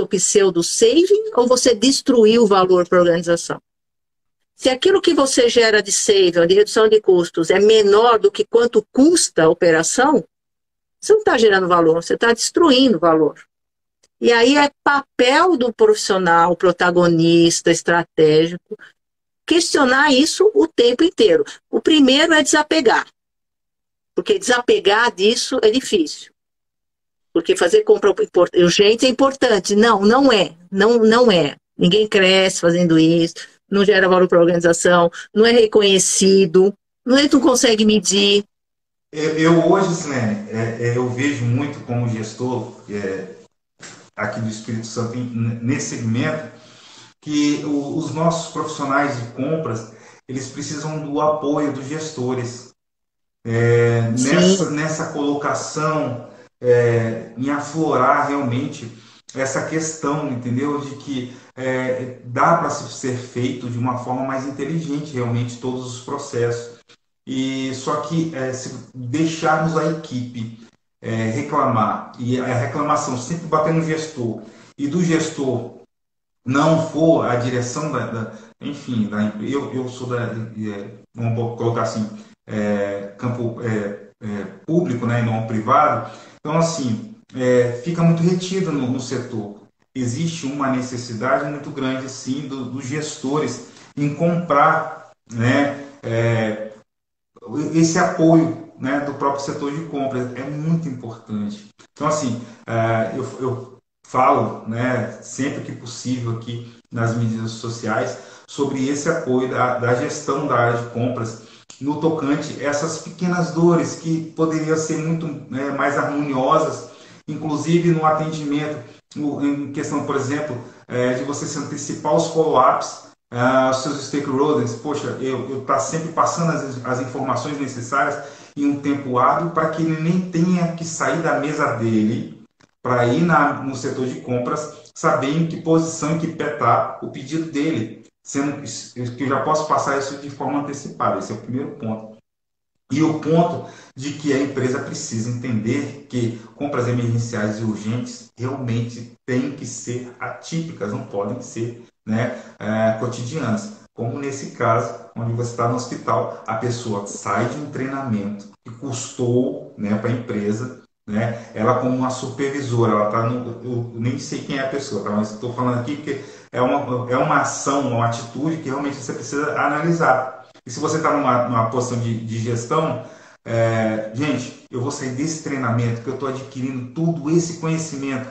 pseudo saving, ou você destruiu o valor para a organização? Se aquilo que você gera de saving, de redução de custos, é menor do que quanto custa a operação, você não está gerando valor, você está destruindo valor. E aí é papel do profissional, protagonista, estratégico, questionar isso o tempo inteiro. O primeiro é desapegar, porque desapegar disso é difícil. Porque fazer compra urgente é importante. Não, não é. Não é. Ninguém cresce fazendo isso, não gera valor para a organização, não é reconhecido, não consegue medir. Eu hoje, Silene, eu vejo muito como gestor aqui do Espírito Santo nesse segmento, que os nossos profissionais de compras, eles precisam do apoio dos gestores. Nessa colocação, em aflorar realmente essa questão, entendeu? De que dá para ser feito de uma forma mais inteligente realmente todos os processos. E só que se deixarmos a equipe reclamar, e a reclamação sempre bater no gestor, e do gestor não for a direção enfim, eu sou vamos colocar assim, campo público, né, e não privado, então assim, fica muito retido no setor. Existe uma necessidade muito grande assim dos gestores em comprar, né, esse apoio, né, do próprio setor de compras é muito importante. Então assim, eu falo, né, sempre que possível aqui nas mídias sociais sobre esse apoio da gestão da área de compras no tocante a essas pequenas dores que poderiam ser muito mais harmoniosas, inclusive no atendimento, em questão, por exemplo, de você se antecipar os follow-ups, os seus stakeholders. Poxa, eu tá sempre passando as informações necessárias em um tempo hábil para que ele nem tenha que sair da mesa dele para ir no setor de compras, saber em que posição, em que pé está o pedido dele, sendo que eu já posso passar isso de forma antecipada. Esse é o primeiro ponto. E o ponto de que a empresa precisa entender que compras emergenciais e urgentes realmente têm que ser atípicas, não podem ser, né, cotidianas. Como nesse caso, onde você está no hospital, a pessoa sai de um treinamento que custou, né, para a empresa, né, ela como uma supervisora, ela está eu nem sei quem é a pessoa, tá, mas estou falando aqui porque é uma ação, uma atitude que realmente você precisa analisar. E se você está numa posição de gestão, gente, eu vou sair desse treinamento que eu estou adquirindo todo esse conhecimento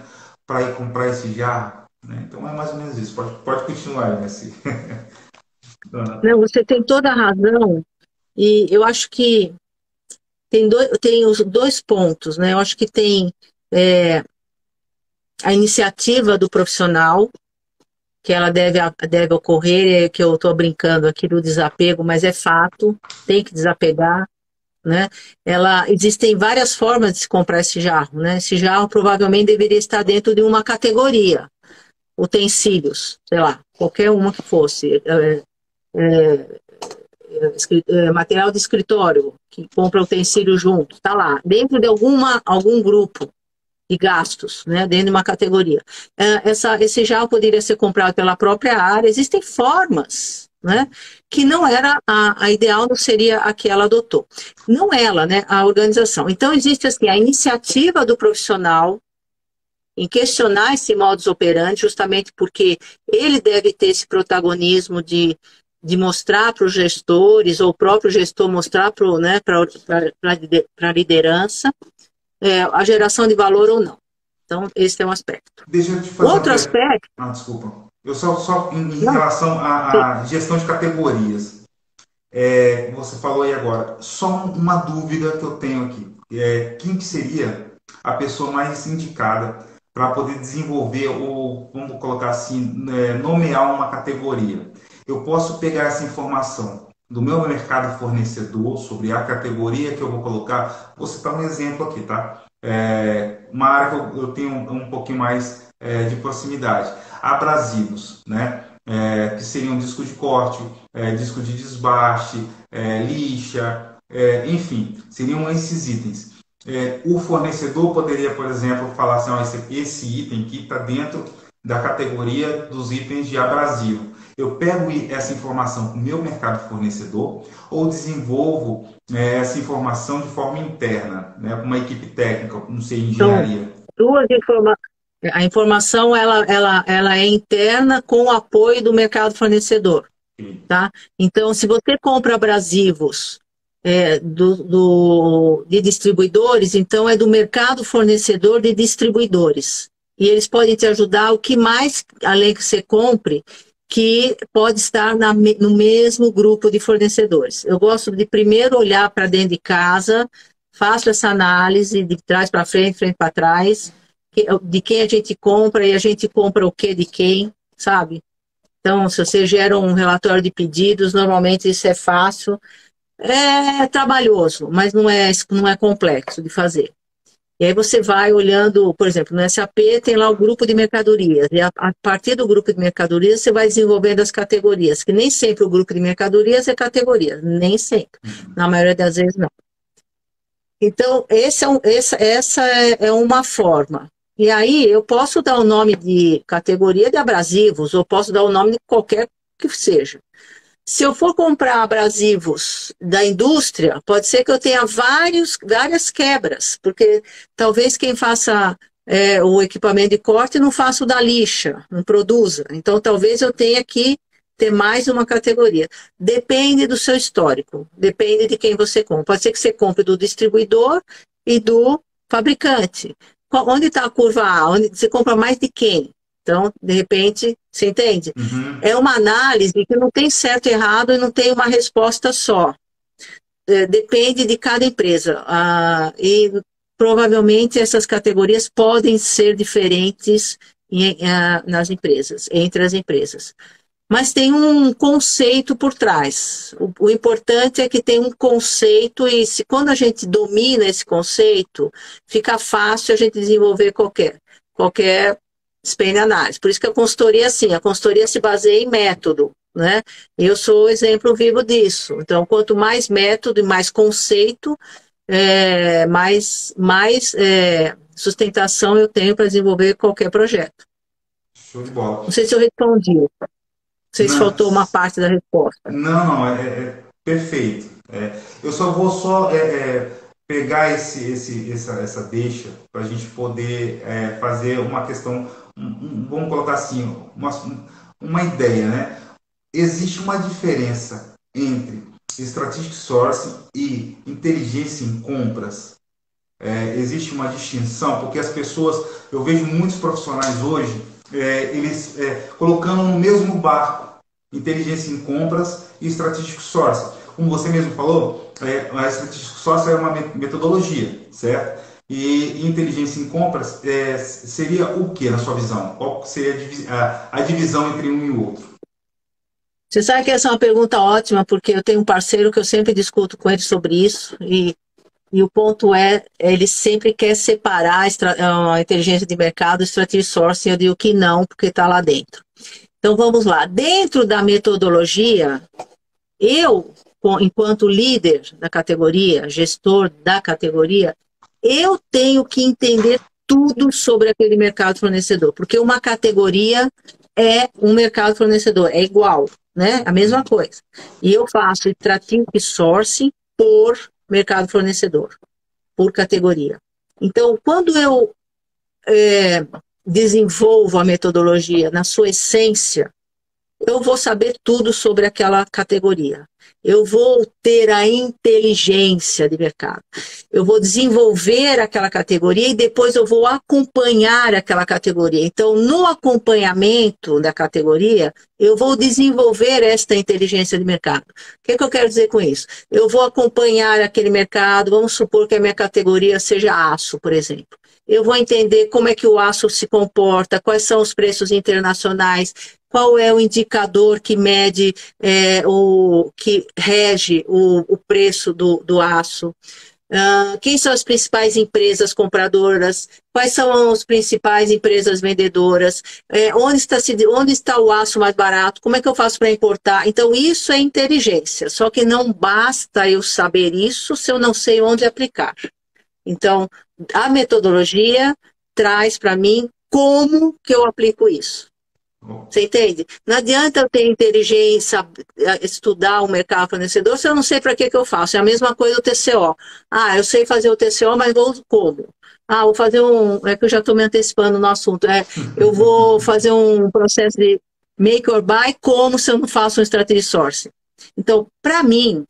para ir comprar esse jarro, né? Então é mais ou menos isso. Pode continuar, Messi. Não, você tem toda a razão. E eu acho que tem os 2 pontos, né? Eu acho que tem a iniciativa do profissional, que ela deve ocorrer, que eu estou brincando aqui do desapego, mas é fato, tem que desapegar, né? Existem várias formas de se comprar esse jarro, né? Esse jarro provavelmente deveria estar dentro de uma categoria, utensílios, sei lá, qualquer uma que fosse, material de escritório, que compra utensílio junto, está lá, dentro de algum grupo de gastos, né, dentro de uma categoria. Esse jarro poderia ser comprado pela própria área. Existem formas, né, que não era a ideal, não seria a que ela adotou. Não ela, né, a organização. Então, existe assim, a iniciativa do profissional em questionar esse modus operandi, justamente porque ele deve ter esse protagonismo de mostrar para os gestores, ou o próprio gestor mostrar para, né, a liderança a geração de valor ou não. Então, esse é um aspecto. Deixa eu te fazer Outro aspecto... desculpa. Eu só em Não, relação sim. à gestão de categorias. Você falou aí agora. Só uma dúvida que eu tenho aqui. Quem que seria a pessoa mais indicada para poder desenvolver ou, vamos colocar assim, nomear uma categoria? Eu posso pegar essa informação do meu mercado fornecedor sobre a categoria que eu vou colocar. Vou citar um exemplo aqui, tá? Uma área que eu tenho um pouquinho mais de proximidade. Abrasivos, né? Que seriam disco de corte, disco de desbaste, lixa, enfim, seriam esses itens. O fornecedor poderia, por exemplo, falar assim, esse item aqui está dentro da categoria dos itens de abrasivo. Eu pego essa informação com o meu mercado fornecedor ou desenvolvo essa informação de forma interna, né, com uma equipe técnica, não sei, Então, engenharia. a informação ela é interna com o apoio do mercado fornecedor. Tá? Então, se você compra abrasivos de distribuidores, então é do mercado fornecedor de distribuidores. E eles podem te ajudar o que mais, além que você compre, que pode estar no mesmo grupo de fornecedores. Eu gosto de primeiro olhar para dentro de casa, faço essa análise de trás para frente, frente para trás, de quem a gente compra e a gente compra o que de quem, sabe? Então, se você gera um relatório de pedidos, normalmente isso é fácil. É trabalhoso, mas não é complexo de fazer. E aí você vai olhando, por exemplo, no SAP tem lá o grupo de mercadorias, e a partir do grupo de mercadorias você vai desenvolvendo as categorias, que nem sempre o grupo de mercadorias é categoria, nem sempre, na maioria das vezes não. Então, essa é uma forma. E aí eu posso dar o nome de categoria de abrasivos, ou posso dar o nome de qualquer que seja. Se eu for comprar abrasivos da indústria, pode ser que eu tenha várias quebras, porque talvez quem faça o equipamento de corte não faça o da lixa, não produza. Então, talvez eu tenha que ter mais uma categoria. Depende do seu histórico, depende de quem você compra. Pode ser que você compre do distribuidor e do fabricante. Onde está a curva A? Onde você compra mais de quem? Então, de repente, você entende? Uhum. É uma análise que não tem certo e errado e não tem uma resposta só. Depende de cada empresa. E provavelmente essas categorias podem ser diferentes nas empresas, entre as empresas. Mas tem um conceito por trás. O importante é que tem um conceito e quando a gente domina esse conceito, fica fácil a gente desenvolver qualquer spend análise. Por isso que a consultoria é assim, a consultoria se baseia em método, né? Eu sou exemplo vivo disso. Então, quanto mais método e mais conceito, mais sustentação eu tenho para desenvolver qualquer projeto. Show de bola. Não sei se eu respondi. Não sei se faltou uma parte da resposta. Não, é perfeito. Eu só vou pegar essa deixa para a gente poder fazer uma questão, vamos colocar assim, uma ideia, né? Existe uma diferença entre strategic sourcing e inteligência em compras. Existe uma distinção, porque as pessoas, eu vejo muitos profissionais hoje, eles colocando no mesmo barco inteligência em compras e strategic sourcing. Como você mesmo falou, a strategic sourcing é uma metodologia, certo? E inteligência em compras seria o que na sua visão? Qual seria a divisão entre um e o outro? Você sabe que essa é uma pergunta ótima, porque eu tenho um parceiro que eu sempre discuto com ele sobre isso, e o ponto ele sempre quer separar a inteligência de mercado, strategic sourcing, eu digo que não, porque está lá dentro. Então vamos lá, dentro da metodologia, eu, enquanto líder da categoria, gestor da categoria, eu tenho que entender tudo sobre aquele mercado fornecedor, porque uma categoria é um mercado fornecedor, é igual, né? A mesma coisa. E eu faço strategic sourcing por mercado fornecedor, por categoria. Então, quando eu desenvolvo a metodologia na sua essência, eu vou saber tudo sobre aquela categoria. Eu vou ter a inteligência de mercado. Eu vou desenvolver aquela categoria e depois eu vou acompanhar aquela categoria. Então, no acompanhamento da categoria, eu vou desenvolver esta inteligência de mercado. O que eu quero dizer com isso? Eu vou acompanhar aquele mercado, vamos supor que a minha categoria seja aço, por exemplo. Eu vou entender como é que o aço se comporta, quais são os preços internacionais, qual é o indicador que mede, que rege o preço do aço. Quem são as principais empresas compradoras? Quais são as principais empresas vendedoras? Onde está o aço mais barato? Como é que eu faço para importar? Então, isso é inteligência. Só que não basta eu saber isso se eu não sei onde aplicar. Então, a metodologia traz para mim como que eu aplico isso. Você entende? Não adianta eu ter inteligência, estudar o mercado fornecedor, se eu não sei para que eu faço. É a mesma coisa do TCO. Eu sei fazer o TCO, mas vou como? Vou fazer é que eu já estou me antecipando no assunto. Eu vou fazer um processo de make or buy, como se eu não faço um strategy sourcing. Então, para mim,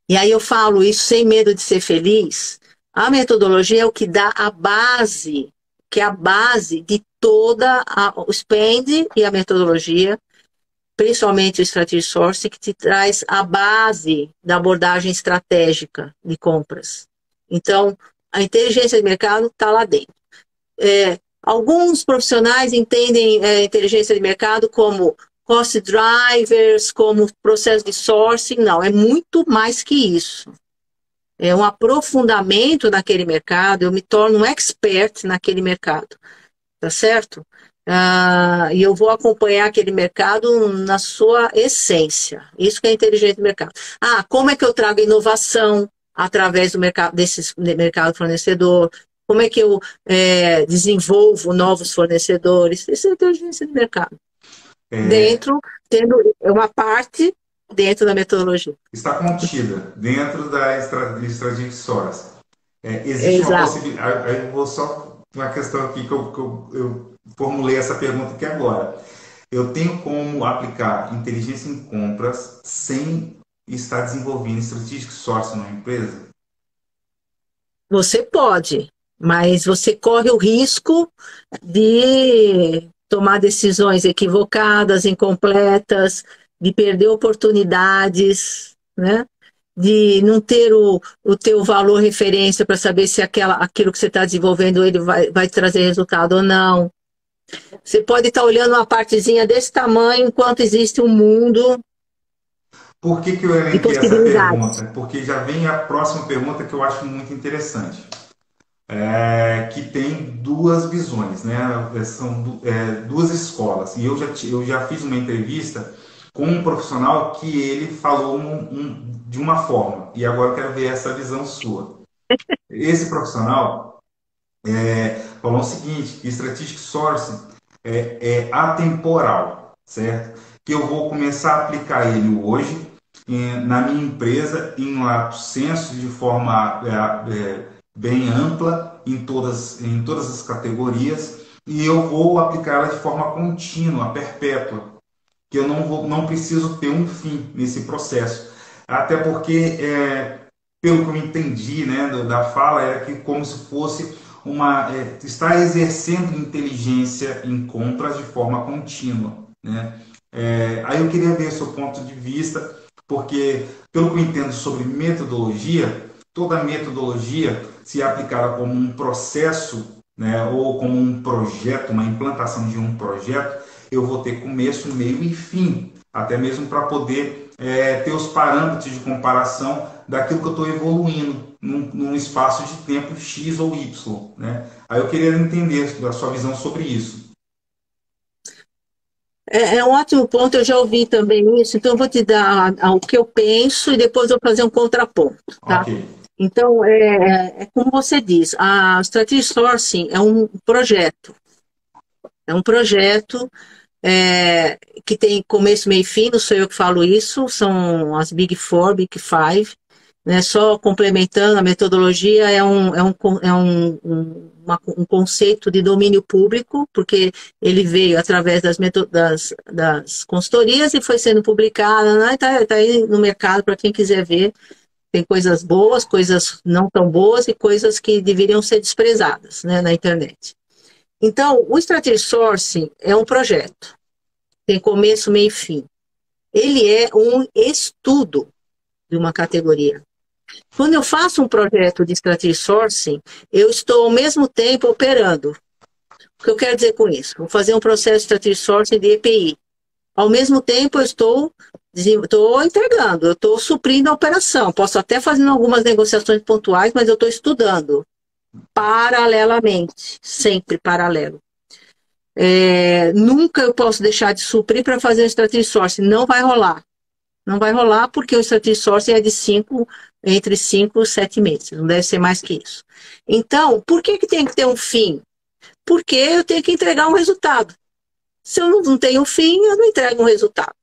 e aí eu falo isso sem medo de ser feliz, a metodologia é o que dá a base, que é a base de toda o spend e a metodologia, principalmente o strategy sourcing, que te traz a base da abordagem estratégica de compras. Então, a inteligência de mercado está lá dentro. Alguns profissionais entendem a inteligência de mercado como cost drivers, como processo de sourcing. Não, é muito mais que isso. É um aprofundamento naquele mercado, eu me torno um expert naquele mercado, tá certo? E eu vou acompanhar aquele mercado na sua essência. Isso que é inteligente de mercado. Como é que eu trago inovação através do mercado, desse mercado fornecedor? Como é que eu desenvolvo novos fornecedores? Isso é inteligência de mercado. Tendo uma parte dentro da metodologia. Está contida dentro da Strategic Source. Existe Exato. uma possibilidade. Aí eu vou só uma questão aqui que eu formulei essa pergunta aqui agora. Eu tenho como aplicar inteligência em compras sem estar desenvolvendo Strategic Source numa empresa? Você pode, mas você corre o risco de tomar decisões equivocadas, incompletas, de perder oportunidades, né? De não ter o teu valor referência para saber se aquilo que você está desenvolvendo ele vai trazer resultado ou não. Você pode estar olhando uma partezinha desse tamanho enquanto existe um mundo. Por que eu elenquei essa pergunta? Porque já vem a próxima pergunta que eu acho muito interessante. Que tem duas visões, né? São duas escolas. E eu já fiz uma entrevista com um profissional que ele falou de uma forma. E agora eu quero ver essa visão sua. Esse profissional falou o seguinte, que Strategic Sourcing é atemporal, certo? Que eu vou começar a aplicar ele hoje na minha empresa, em lato sensu, de forma bem ampla, em todas as categorias, e eu vou aplicá-la de forma contínua, perpétua, que eu não preciso ter um fim nesse processo. Até porque, pelo que eu entendi, né, da fala, era que como se fosse estar exercendo inteligência em compras de forma contínua, né? Aí eu queria ver o seu ponto de vista, porque, pelo que eu entendo sobre metodologia, toda metodologia, se aplicada como um processo, né, ou como um projeto, uma implantação de um projeto, eu vou ter começo, meio e fim, até mesmo para poder ter os parâmetros de comparação daquilo que eu estou evoluindo num espaço de tempo X ou Y, né? Aí eu queria entender a sua visão sobre isso. É um ótimo ponto, eu já ouvi também isso, então eu vou te dar o que eu penso e depois eu vou fazer um contraponto, tá? Okay. Então, como você diz, a Strategy Sourcing é um projeto. É um projeto que tem começo, meio e fim, não sou eu que falo isso, são as Big Four, Big Five, né, só complementando, a metodologia um conceito de domínio público, porque ele veio através das consultorias e foi sendo publicado, né, tá aí no mercado para quem quiser ver. Tem coisas boas, coisas não tão boas e coisas que deveriam ser desprezadas, né, na internet. Então, o Strategy Sourcing é um projeto. Tem começo, meio e fim. Ele é um estudo de uma categoria. Quando eu faço um projeto de Strategy Sourcing, eu estou ao mesmo tempo operando. O que eu quero dizer com isso? Vou fazer um processo de Strategy Sourcing de EPI. Ao mesmo tempo, eu estou entregando, eu estou suprindo a operação. Posso até fazer algumas negociações pontuais, mas eu estou estudando paralelamente, sempre paralelo. Nunca eu posso deixar de suprir para fazer o Strategy Sourcing. Não vai rolar. Não vai rolar porque o Strategy Sourcing é entre 5 e 7 meses. Não deve ser mais que isso. Então, por que tem que ter um fim? Porque eu tenho que entregar um resultado. Se eu não tenho fim, eu não entrego um resultado.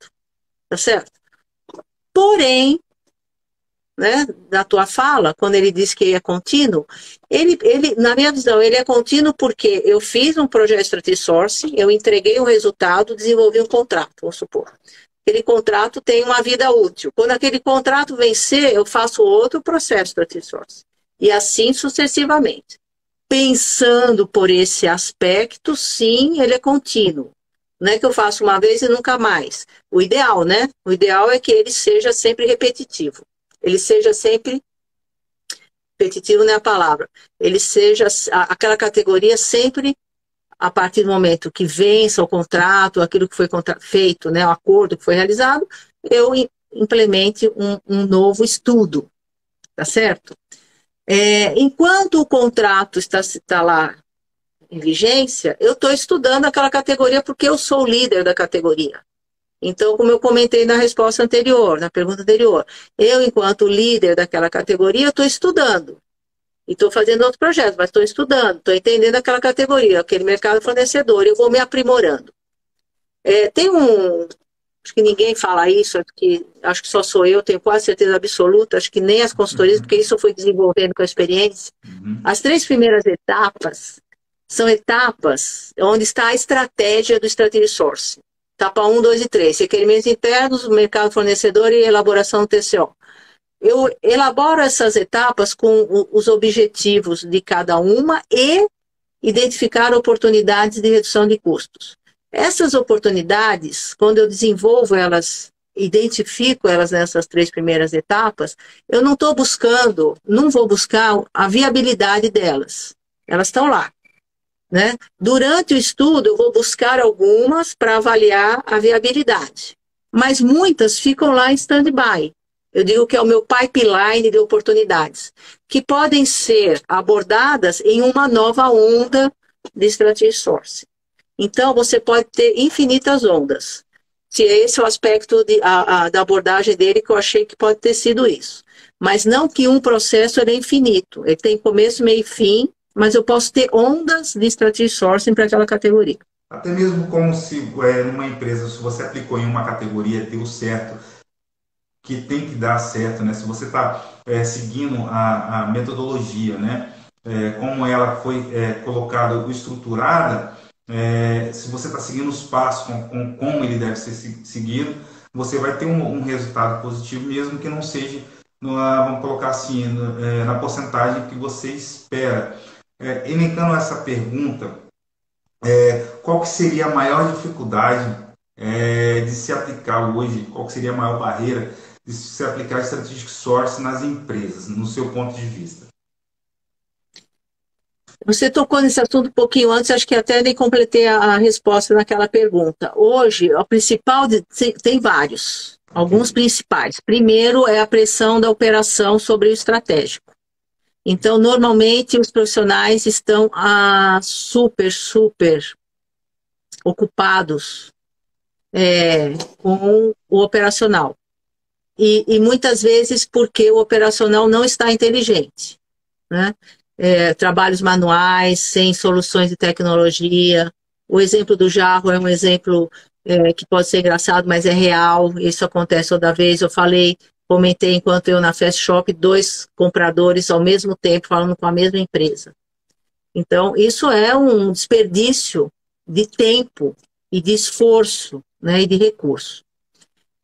Tá certo? Porém, né, na tua fala, quando ele disse que é contínuo, ele, na minha visão, ele é contínuo porque eu fiz um projeto de Strategy Sourcing, eu entreguei um resultado, desenvolvi um contrato, vamos supor. Aquele contrato tem uma vida útil. Quando aquele contrato vencer, eu faço outro processo de Strategy Sourcing. E assim sucessivamente. Pensando por esse aspecto, sim, ele é contínuo. Não é que eu faço uma vez e nunca mais. O ideal, né? O ideal é que ele seja sempre repetitivo. Ele seja sempre... Repetitivo não é a palavra. Ele seja aquela categoria sempre, a partir do momento que vença o contrato, aquilo que foi feito, né, o acordo que foi realizado, eu implemente um novo estudo. Tá certo? Enquanto o contrato está lá em vigência, eu estou estudando aquela categoria porque eu sou o líder da categoria. Então, como eu comentei na resposta anterior, na pergunta anterior, eu, enquanto líder daquela categoria, estou estudando. E estou fazendo outro projeto, mas estou estudando, estou entendendo aquela categoria, aquele mercado fornecedor, eu vou me aprimorando. Acho que ninguém fala isso, acho que só sou eu, tenho quase certeza absoluta, acho que nem as consultorias, porque isso eu fui desenvolvendo com a experiência. As 3 primeiras etapas são etapas onde está a estratégia do Strategy Sourcing. Etapa 1, 2 e 3, requerimentos internos, mercado fornecedor e elaboração do TCO. Eu elaboro essas etapas com os objetivos de cada uma e identificar oportunidades de redução de custos. Essas oportunidades, quando eu desenvolvo elas, identifico elas nessas 3 primeiras etapas, eu não vou buscar a viabilidade delas. Elas estão lá. Né? Durante o estudo, eu vou buscar algumas para avaliar a viabilidade. Mas muitas ficam lá em stand-by. Eu digo que é o meu pipeline de oportunidades, que podem ser abordadas em uma nova onda de Strategy Sourcing. Então, você pode ter infinitas ondas. Se esse é o aspecto da abordagem dele, que eu achei que pode ter sido isso. Mas não que um processo é infinito. Ele tem começo, meio e fim, mas eu posso ter ondas de Strategy Sourcing para aquela categoria. Até mesmo como se numa empresa, se você aplicou em uma categoria, deu certo, que tem que dar certo, né? Se você está seguindo a metodologia, né? Como ela foi colocada ou estruturada, se você está seguindo os passos como ele deve ser seguido, você vai ter um resultado positivo, mesmo que não seja, vamos colocar assim, na porcentagem que você espera. Elencando essa pergunta, qual que seria a maior dificuldade de se aplicar hoje, qual que seria a maior barreira de se aplicar Strategic Sourcing nas empresas, no seu ponto de vista? Você tocou nesse assunto um pouquinho antes, acho que até nem completei a resposta naquela pergunta. Hoje, o principal, tem vários, alguns principais. Primeiro é a pressão da operação sobre o estratégico. Então, normalmente, os profissionais estão super ocupados com o operacional. E muitas vezes porque o operacional não está inteligente, né? Trabalhos manuais, sem soluções de tecnologia. O exemplo do jarro é um exemplo que pode ser engraçado, mas é real. Isso acontece toda vez. Eu falei comentei enquanto eu na Fast Shop, 2 compradores ao mesmo tempo falando com a mesma empresa. Então, isso é um desperdício de tempo e de esforço, né, e de recurso.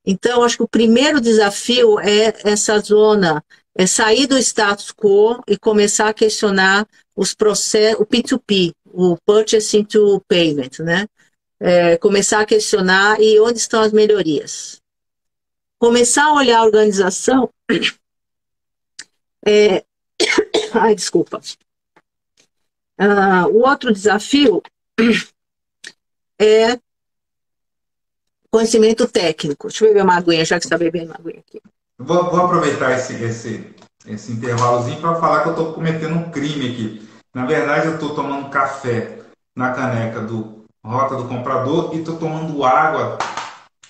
Então, acho que o primeiro desafio é essa zona, é sair do status quo e começar a questionar os processos, o P2P, o Purchasing to Payment, né? Começar a questionar e onde estão as melhorias. Começar a olhar a organização. Ai, desculpa. O outro desafio é conhecimento técnico. Deixa eu beber uma aguinha, já que você está bebendo uma aguinha aqui. Vou aproveitar esse intervalozinho para falar que eu estou cometendo um crime aqui. Na verdade, eu estou tomando café na caneca do Rota do Comprador e estou tomando água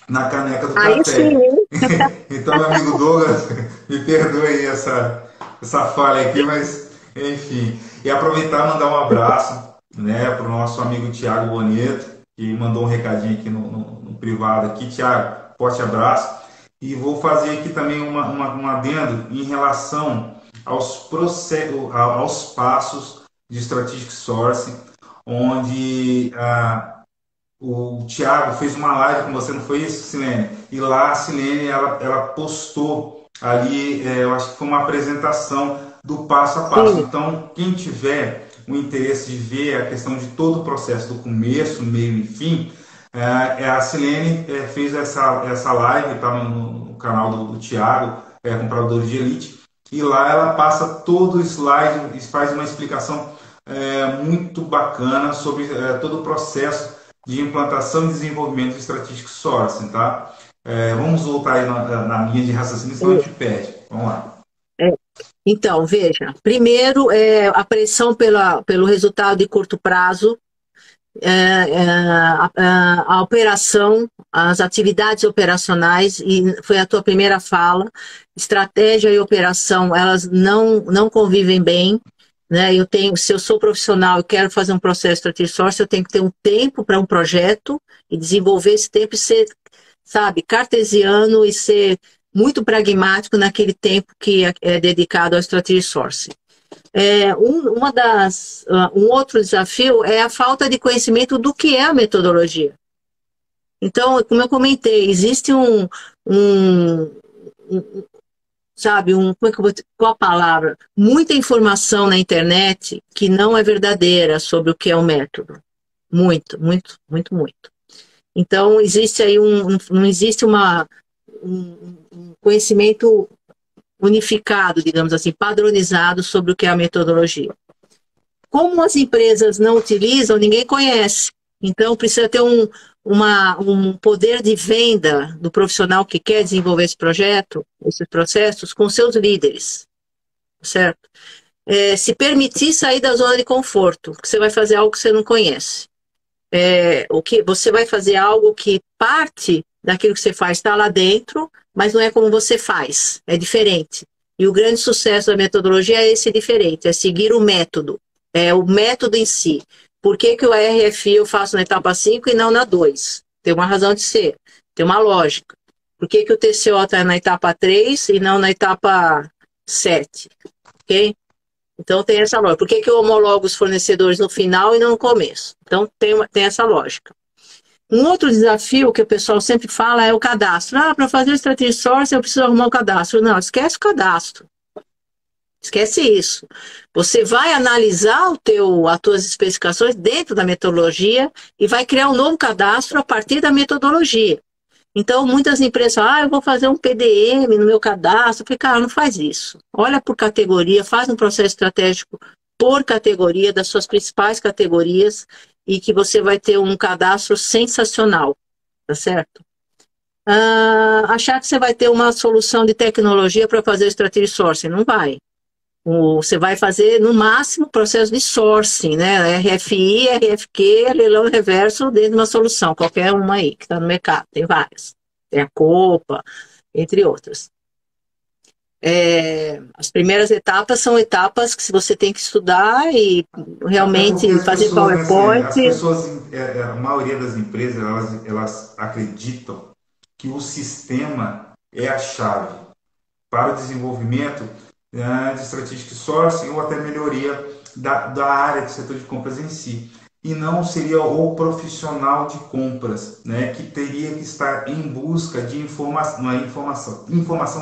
na caneca do Aí sim. café. Então, meu amigo Douglas, me perdoe aí essa falha aqui, mas enfim. E aproveitar e mandar um abraço, né, para o nosso amigo Tiago Boneto, que mandou um recadinho aqui no privado aqui. Tiago, forte abraço. E vou fazer aqui também um adendo em relação aos passos de Strategic Sourcing, onde o Thiago fez uma live com você, não foi isso, Silene? E lá a Silene, ela postou ali, eu acho que foi uma apresentação do passo a passo. Sim. Então, quem tiver o interesse de ver a questão de todo o processo, do começo, meio e fim, a Silene fez essa live, está no canal do Thiago, Compradores de Elite, e lá ela passa todo o slide e faz uma explicação muito bacana sobre todo o processo de implantação e desenvolvimento de Strategic Sourcing, tá? Vamos voltar aí na linha de raciocínio, senão a gente perde. Vamos lá. Então, veja, primeiro a pressão pelo resultado de curto prazo, a operação, as atividades operacionais, e foi a tua primeira fala, estratégia e operação, elas não convivem bem, né? Se eu sou profissional e quero fazer um processo de Strategic Sourcing, eu tenho que ter um tempo para um projeto e desenvolver esse tempo e ser, sabe, cartesiano e ser muito pragmático naquele tempo que é dedicado ao Strategic Sourcing. Um outro desafio é a falta de conhecimento do que é a metodologia. Então, como eu comentei, existe qual a palavra? Muita informação na internet que não é verdadeira sobre o que é o método. Muito, muito, muito, muito. Então, existe aí não existe um conhecimento unificado, digamos assim, padronizado sobre o que é a metodologia. Como as empresas não utilizam, ninguém conhece. Então, precisa ter um poder de venda do profissional que quer desenvolver esse projeto, esses processos, com seus líderes, certo? Se permitir sair da zona de conforto, porque você vai fazer algo que você não conhece. Você vai fazer algo que parte daquilo que você faz está lá dentro, mas não é como você faz, é diferente. E o grande sucesso da metodologia é esse diferente, é seguir o método em si. Por que o RFI eu faço na etapa 5 e não na 2? Tem uma razão de ser, tem uma lógica. Por que o TCO está na etapa 3 e não na etapa 7? Ok? Então tem essa lógica. Por que eu homologo os fornecedores no final e não no começo? Então tem essa lógica. Um outro desafio que o pessoal sempre fala é o cadastro. Para fazer o Strategic Sourcing eu preciso arrumar o cadastro. Não, esquece o cadastro. Esquece isso. Você vai analisar as tuas especificações dentro da metodologia e vai criar um novo cadastro a partir da metodologia. Então, muitas empresas falam, eu vou fazer um PDM no meu cadastro. Eu falei, cara, não faz isso. Olha por categoria, faz um processo estratégico por categoria, das suas principais categorias, e que você vai ter um cadastro sensacional, tá certo? Achar que você vai ter uma solução de tecnologia para fazer o Strategic Sourcing, não vai. Você vai fazer, no máximo, processo de sourcing, né? RFI, RFQ, leilão reverso dentro de uma solução, qualquer uma aí que está no mercado, tem várias. Tem a Copa, entre outras. As primeiras etapas são etapas que você tem que estudar e realmente fazer PowerPoint. As pessoas, a maioria das empresas, elas acreditam que o sistema é a chave. para o desenvolvimento de Strategic Sourcing ou até melhoria da área do setor de compras em si. E não seria o profissional de compras, né, que teria que estar em busca de informação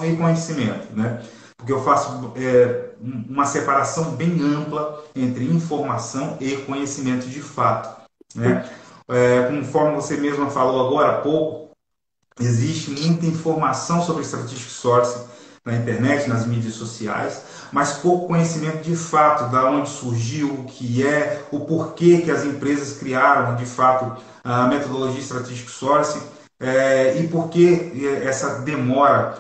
e conhecimento, né? Porque eu faço uma separação bem ampla entre informação e conhecimento de fato, né? Conforme você mesma falou agora há pouco, existe muita informação sobre Strategic Sourcing na internet, nas mídias sociais, mas pouco conhecimento de fato, da onde surgiu, o que é, o porquê que as empresas criaram de fato a metodologia Strategic Sourcing e por que essa demora,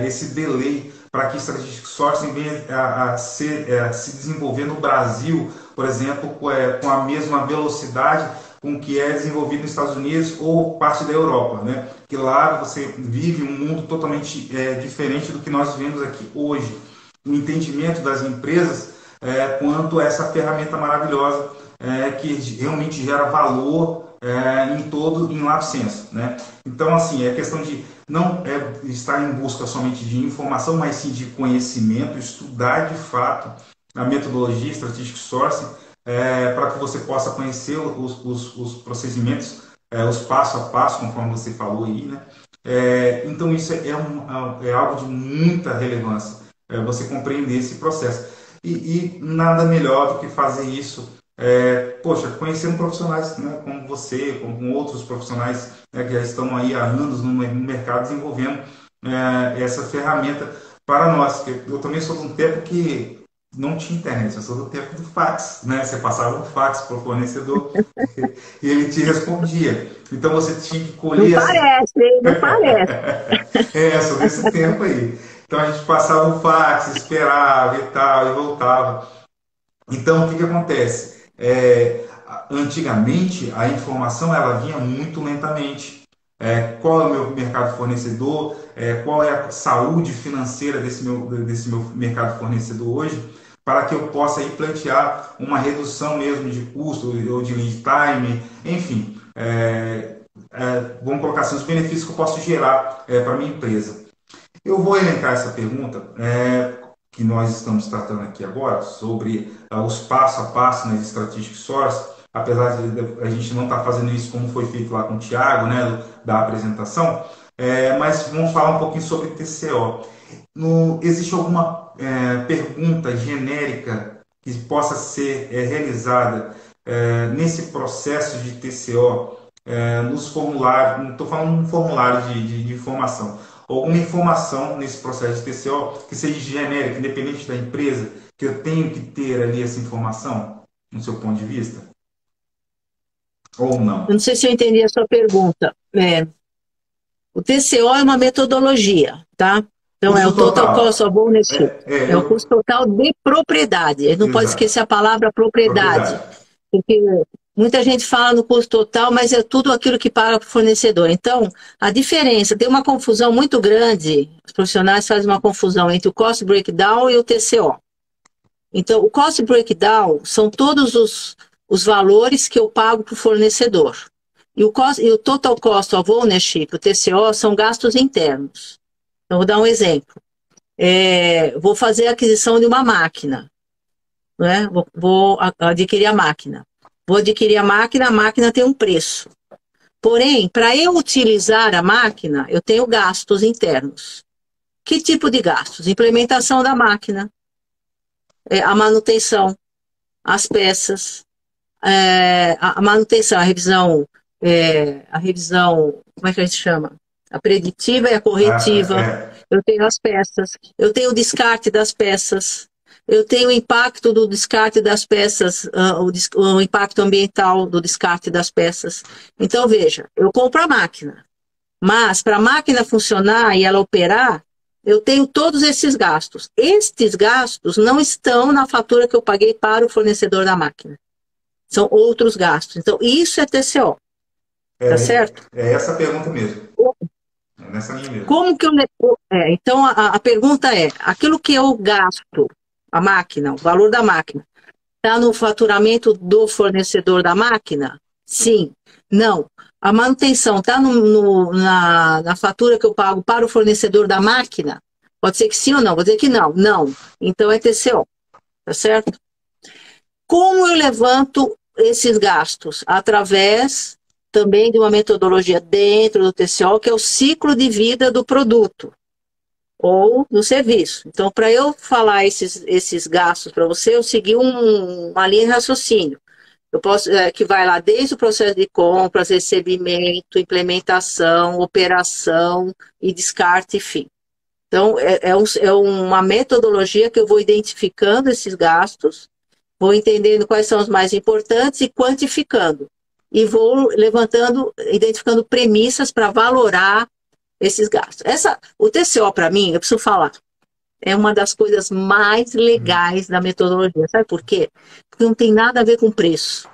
esse delay para que Strategic Sourcing venha se desenvolver no Brasil, por exemplo, com a mesma velocidade com que é desenvolvido nos Estados Unidos ou parte da Europa, né? Que lá você vive um mundo totalmente diferente do que nós vivemos aqui hoje. O entendimento das empresas quanto a essa ferramenta maravilhosa que realmente gera valor em lato sensu, né? Então, assim, é questão de não estar em busca somente de informação, mas sim de conhecimento, estudar de fato a metodologia Strategic Sourcing, para que você possa conhecer os procedimentos, os passo a passo, conforme você falou aí, né? Então isso é algo de muita relevância, você compreender esse processo. E nada melhor do que fazer isso, poxa, conhecendo profissionais, né, como você, como outros profissionais, né, que já estão aí há anos no mercado desenvolvendo essa ferramenta para nós. Eu também sou de um tempo que não tinha internet, eu sou do tempo do fax, né? Você passava um fax para o fornecedor e ele te respondia. Então você tinha que Não colher essa. parece, hein? Não parece. Sou desse tempo aí. Então a gente passava um fax, esperava e tal, e voltava. Então o que acontece? Antigamente a informação ela vinha muito lentamente. Qual é o meu mercado fornecedor? Qual é a saúde financeira desse meu mercado fornecedor hoje? Para que eu possa aí pleitear uma redução mesmo de custo ou de lead time, enfim, vamos colocar assim, os benefícios que eu posso gerar para a minha empresa. Eu vou elencar essa pergunta que nós estamos tratando aqui agora, sobre os passo a passo nas Strategic Source, apesar de a gente não estar fazendo isso como foi feito lá com o Thiago, né, da apresentação, mas vamos falar um pouquinho sobre TCO. Existe alguma pergunta genérica que possa ser realizada nesse processo de TCO, nos formulários, não estou falando de um formulário de informação, alguma informação nesse processo de TCO que seja genérica, independente da empresa, que eu tenho que ter ali essa informação, no seu ponto de vista? Ou não? Eu não sei se eu entendi a sua pergunta. O TCO é uma metodologia, tá? Então, Custo é o Total total. Cost of Ownership. É o custo total de propriedade. A gente não pode esquecer a palavra propriedade. Porque muita gente fala no custo total, mas é tudo aquilo que paga para o fornecedor. Então, a diferença, tem uma confusão muito grande, os profissionais fazem uma confusão entre o Cost Breakdown e o TCO. Então, o Cost Breakdown são todos os valores que eu pago para o fornecedor. E o Total Cost of Ownership, o TCO, são gastos internos. Então, vou dar um exemplo. Vou fazer a aquisição de uma máquina. Né? Vou adquirir a máquina. Vou adquirir a máquina tem um preço. Porém, para eu utilizar a máquina, eu tenho gastos internos. Que tipo de gastos? Implementação da máquina, a manutenção, as peças, a manutenção, a revisão, como é que a gente chama? A preditiva e a corretiva. Eu tenho as peças, eu tenho o descarte das peças, eu tenho o impacto do descarte das peças, o impacto ambiental do descarte das peças. Então, veja, eu compro a máquina, mas para a máquina funcionar e ela operar, eu tenho todos esses gastos. Estes gastos não estão na fatura que eu paguei para o fornecedor da máquina. São outros gastos. Então, isso é TCO. Tá certo? É essa a pergunta mesmo. É nessa linha mesmo. Como que então, a pergunta é, aquilo que eu gasto, a máquina, o valor da máquina, está no faturamento do fornecedor da máquina? Sim. Não. A manutenção está na fatura que eu pago para o fornecedor da máquina? Pode ser que sim ou não, vou dizer que não. Não. Então é TCO, tá certo? Como eu levanto esses gastos? Através também de uma metodologia dentro do TCO, que é o ciclo de vida do produto ou do serviço. Então, para eu falar esses gastos para você, eu segui uma linha de raciocínio. Eu posso, que vai lá desde o processo de compras, recebimento, implementação, operação e descarte, enfim. Então, é uma metodologia que eu vou identificando esses gastos, vou entendendo quais são os mais importantes e quantificando. E vou levantando, identificando premissas para valorar esses gastos. O TCO, para mim, eu preciso falar, é uma das coisas mais legais da metodologia. Sabe por quê? Porque não tem nada a ver com preço.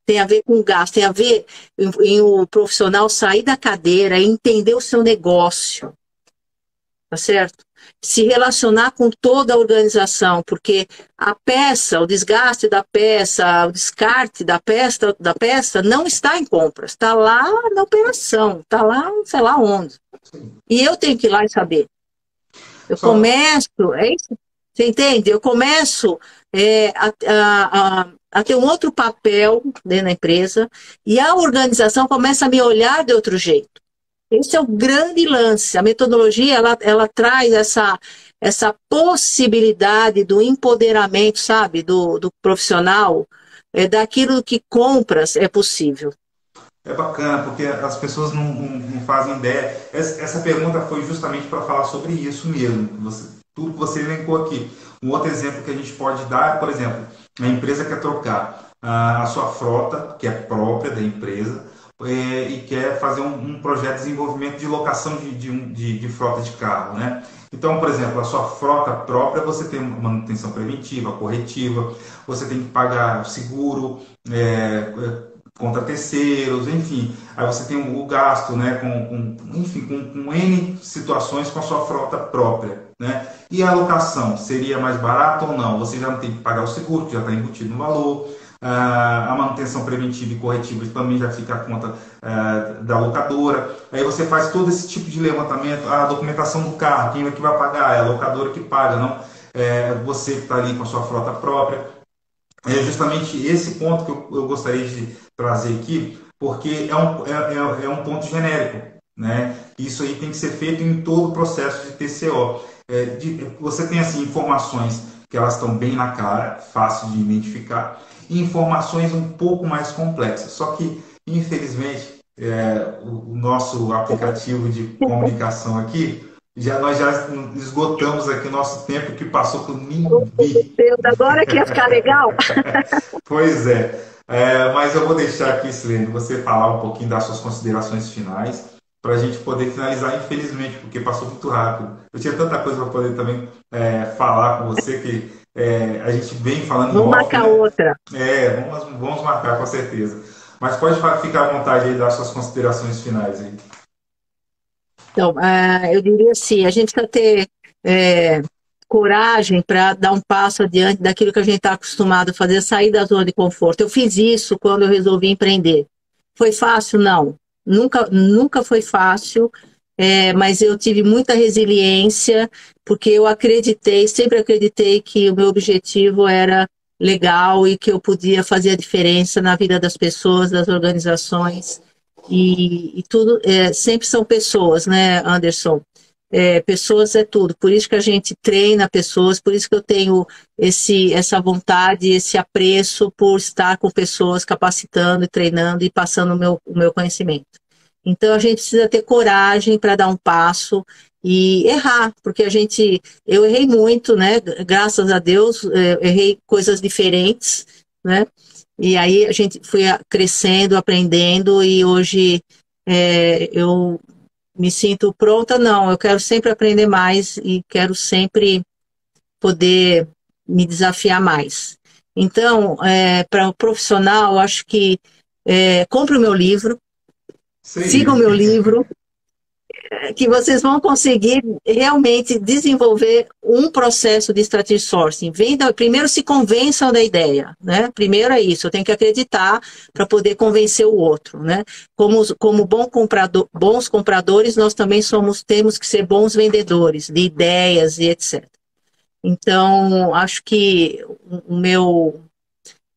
Tem a ver com gasto, tem a ver em o profissional sair da cadeira e entender o seu negócio. Tá certo? Se relacionar com toda a organização, porque a peça, o desgaste da peça, o descarte da peça não está em compras, está lá na operação, está lá, sei lá onde. E eu tenho que ir lá e saber. Eu começo, é isso? Você entende? Eu começo a ter um outro papel dentro da empresa e a organização começa a me olhar de outro jeito. Esse é o grande lance. A metodologia, ela traz essa possibilidade do empoderamento, sabe, do profissional, daquilo que compras é possível. É bacana, porque as pessoas não fazem ideia. Essa pergunta foi justamente para falar sobre isso mesmo. Tudo que você elencou aqui. Um outro exemplo que a gente pode dar, por exemplo, a empresa quer trocar a sua frota, que é própria da empresa, e quer fazer um projeto de desenvolvimento de locação de frota de carro, né? Então, por exemplo, a sua frota própria, você tem manutenção preventiva, corretiva, você tem que pagar o seguro, contra terceiros, enfim. Aí você tem o gasto, né, com N situações com a sua frota própria, né? E a alocação, seria mais barato ou não? Você já não tem que pagar o seguro, que já está embutido no valor. A manutenção preventiva e corretiva também já fica a conta da locadora. Aí você faz todo esse tipo de levantamento, a documentação do carro, quem é que vai pagar? É a locadora que paga, não? Você que está ali com a sua frota própria. É justamente esse ponto que eu gostaria de trazer aqui, porque é um ponto genérico, né? Isso aí tem que ser feito em todo o processo de TCO. Você tem assim informações que elas estão bem na cara, fácil de identificar, e informações um pouco mais complexas. Só que, infelizmente, o nosso aplicativo de comunicação aqui, nós já esgotamos aqui o nosso tempo que passou por nem vi. Deus, agora que ia ficar legal. Pois é. Mas eu vou deixar aqui, Silene, você falar um pouquinho das suas considerações finais para a gente poder finalizar, infelizmente, porque passou muito rápido. Eu tinha tanta coisa para poder também falar com você que a gente vem falando em Vamos off, marcar né? outra. Vamos marcar, com certeza. Mas pode ficar à vontade aí das suas considerações finais aí. Então, eu diria assim, a gente precisa ter coragem para dar um passo adiante daquilo que a gente está acostumado a fazer, sair da zona de conforto. Eu fiz isso quando eu resolvi empreender. Foi fácil? Não. Nunca foi fácil, mas eu tive muita resiliência, porque eu sempre acreditei que o meu objetivo era legal e que eu podia fazer a diferença na vida das pessoas, das organizações. E tudo, sempre são pessoas, né, Anderson? Pessoas é tudo, por isso que a gente treina pessoas, por isso que eu tenho essa vontade, esse apreço por estar com pessoas, capacitando e treinando e passando o meu conhecimento. Então a gente precisa ter coragem para dar um passo e errar, porque eu errei muito, né? Graças a Deus, errei coisas diferentes, né? E aí a gente foi crescendo, aprendendo e hoje eu me sinto pronta, não, eu quero sempre aprender mais e quero sempre poder me desafiar mais. Então, para o profissional, eu acho que compre o meu livro, siga o meu livro, que vocês vão conseguir realmente desenvolver um processo de strategy sourcing. Primeiro se convençam da ideia, né? Primeiro é isso, eu tenho que acreditar para poder convencer o outro, né? Como bons compradores, nós também temos que ser bons vendedores de ideias e etc. Então, acho que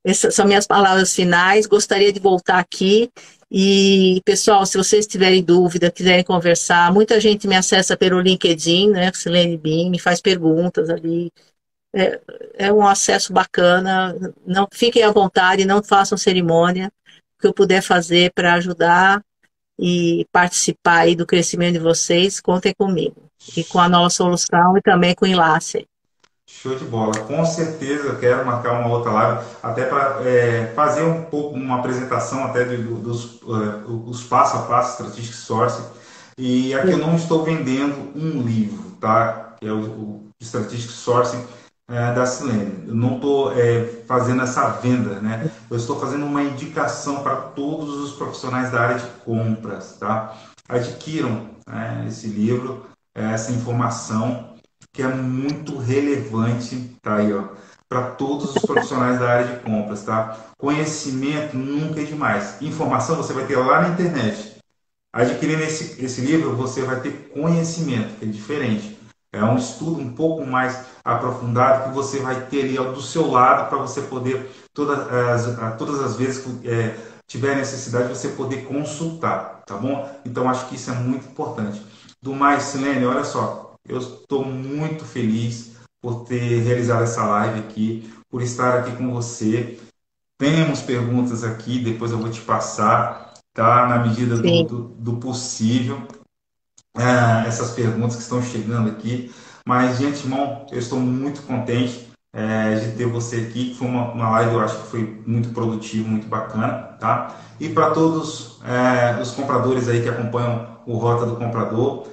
essas são minhas palavras finais. Gostaria de voltar aqui. E, pessoal, se vocês tiverem dúvida, quiserem conversar, muita gente me acessa pelo LinkedIn, né? Silene Bin, me faz perguntas ali. É, é um acesso bacana. Não fiquem à vontade, não façam cerimônia. O que eu puder fazer para ajudar e participar aí do crescimento de vocês, contem comigo. E com a nova solução e também com o Enlace. Show de bola. Com certeza eu quero marcar uma outra live, até para fazer um pouco uma apresentação até dos os passo a passo Strategic Sourcing. E aqui eu não estou vendendo um livro, tá? Que é o Strategic Sourcing da Silene. Eu não estou fazendo essa venda, né? Eu estou fazendo uma indicação para todos os profissionais da área de compras, tá? Adquiram esse livro, essa informação que é muito relevante, tá aí, ó, para todos os profissionais da área de compras, tá? Conhecimento nunca é demais. Informação você vai ter lá na internet. Adquirindo esse livro, você vai ter conhecimento, que é diferente. É um estudo um pouco mais aprofundado que você vai ter ali do seu lado para você poder, todas as vezes que tiver necessidade, você poder consultar, tá bom? Então, acho que isso é muito importante. Do mais, Silene, olha só, eu estou muito feliz por ter realizado essa live aqui, por estar aqui com você. Temos perguntas aqui, depois eu vou te passar, tá? Na medida Sim. do possível, essas perguntas que estão chegando aqui. Mas, de antemão, eu estou muito contente de ter você aqui. Foi uma live, eu acho que foi muito produtiva, muito bacana, tá? E para todos os compradores aí que acompanham o Rota do Comprador,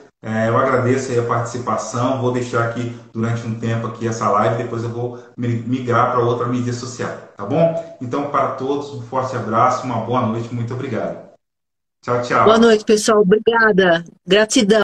eu agradeço aí a participação. Vou deixar aqui durante um tempo aqui essa live, depois eu vou migrar para outra mídia social, tá bom? Então, para todos, um forte abraço, uma boa noite, muito obrigado. Tchau, Boa tchau. noite, pessoal. Obrigada. Gratidão.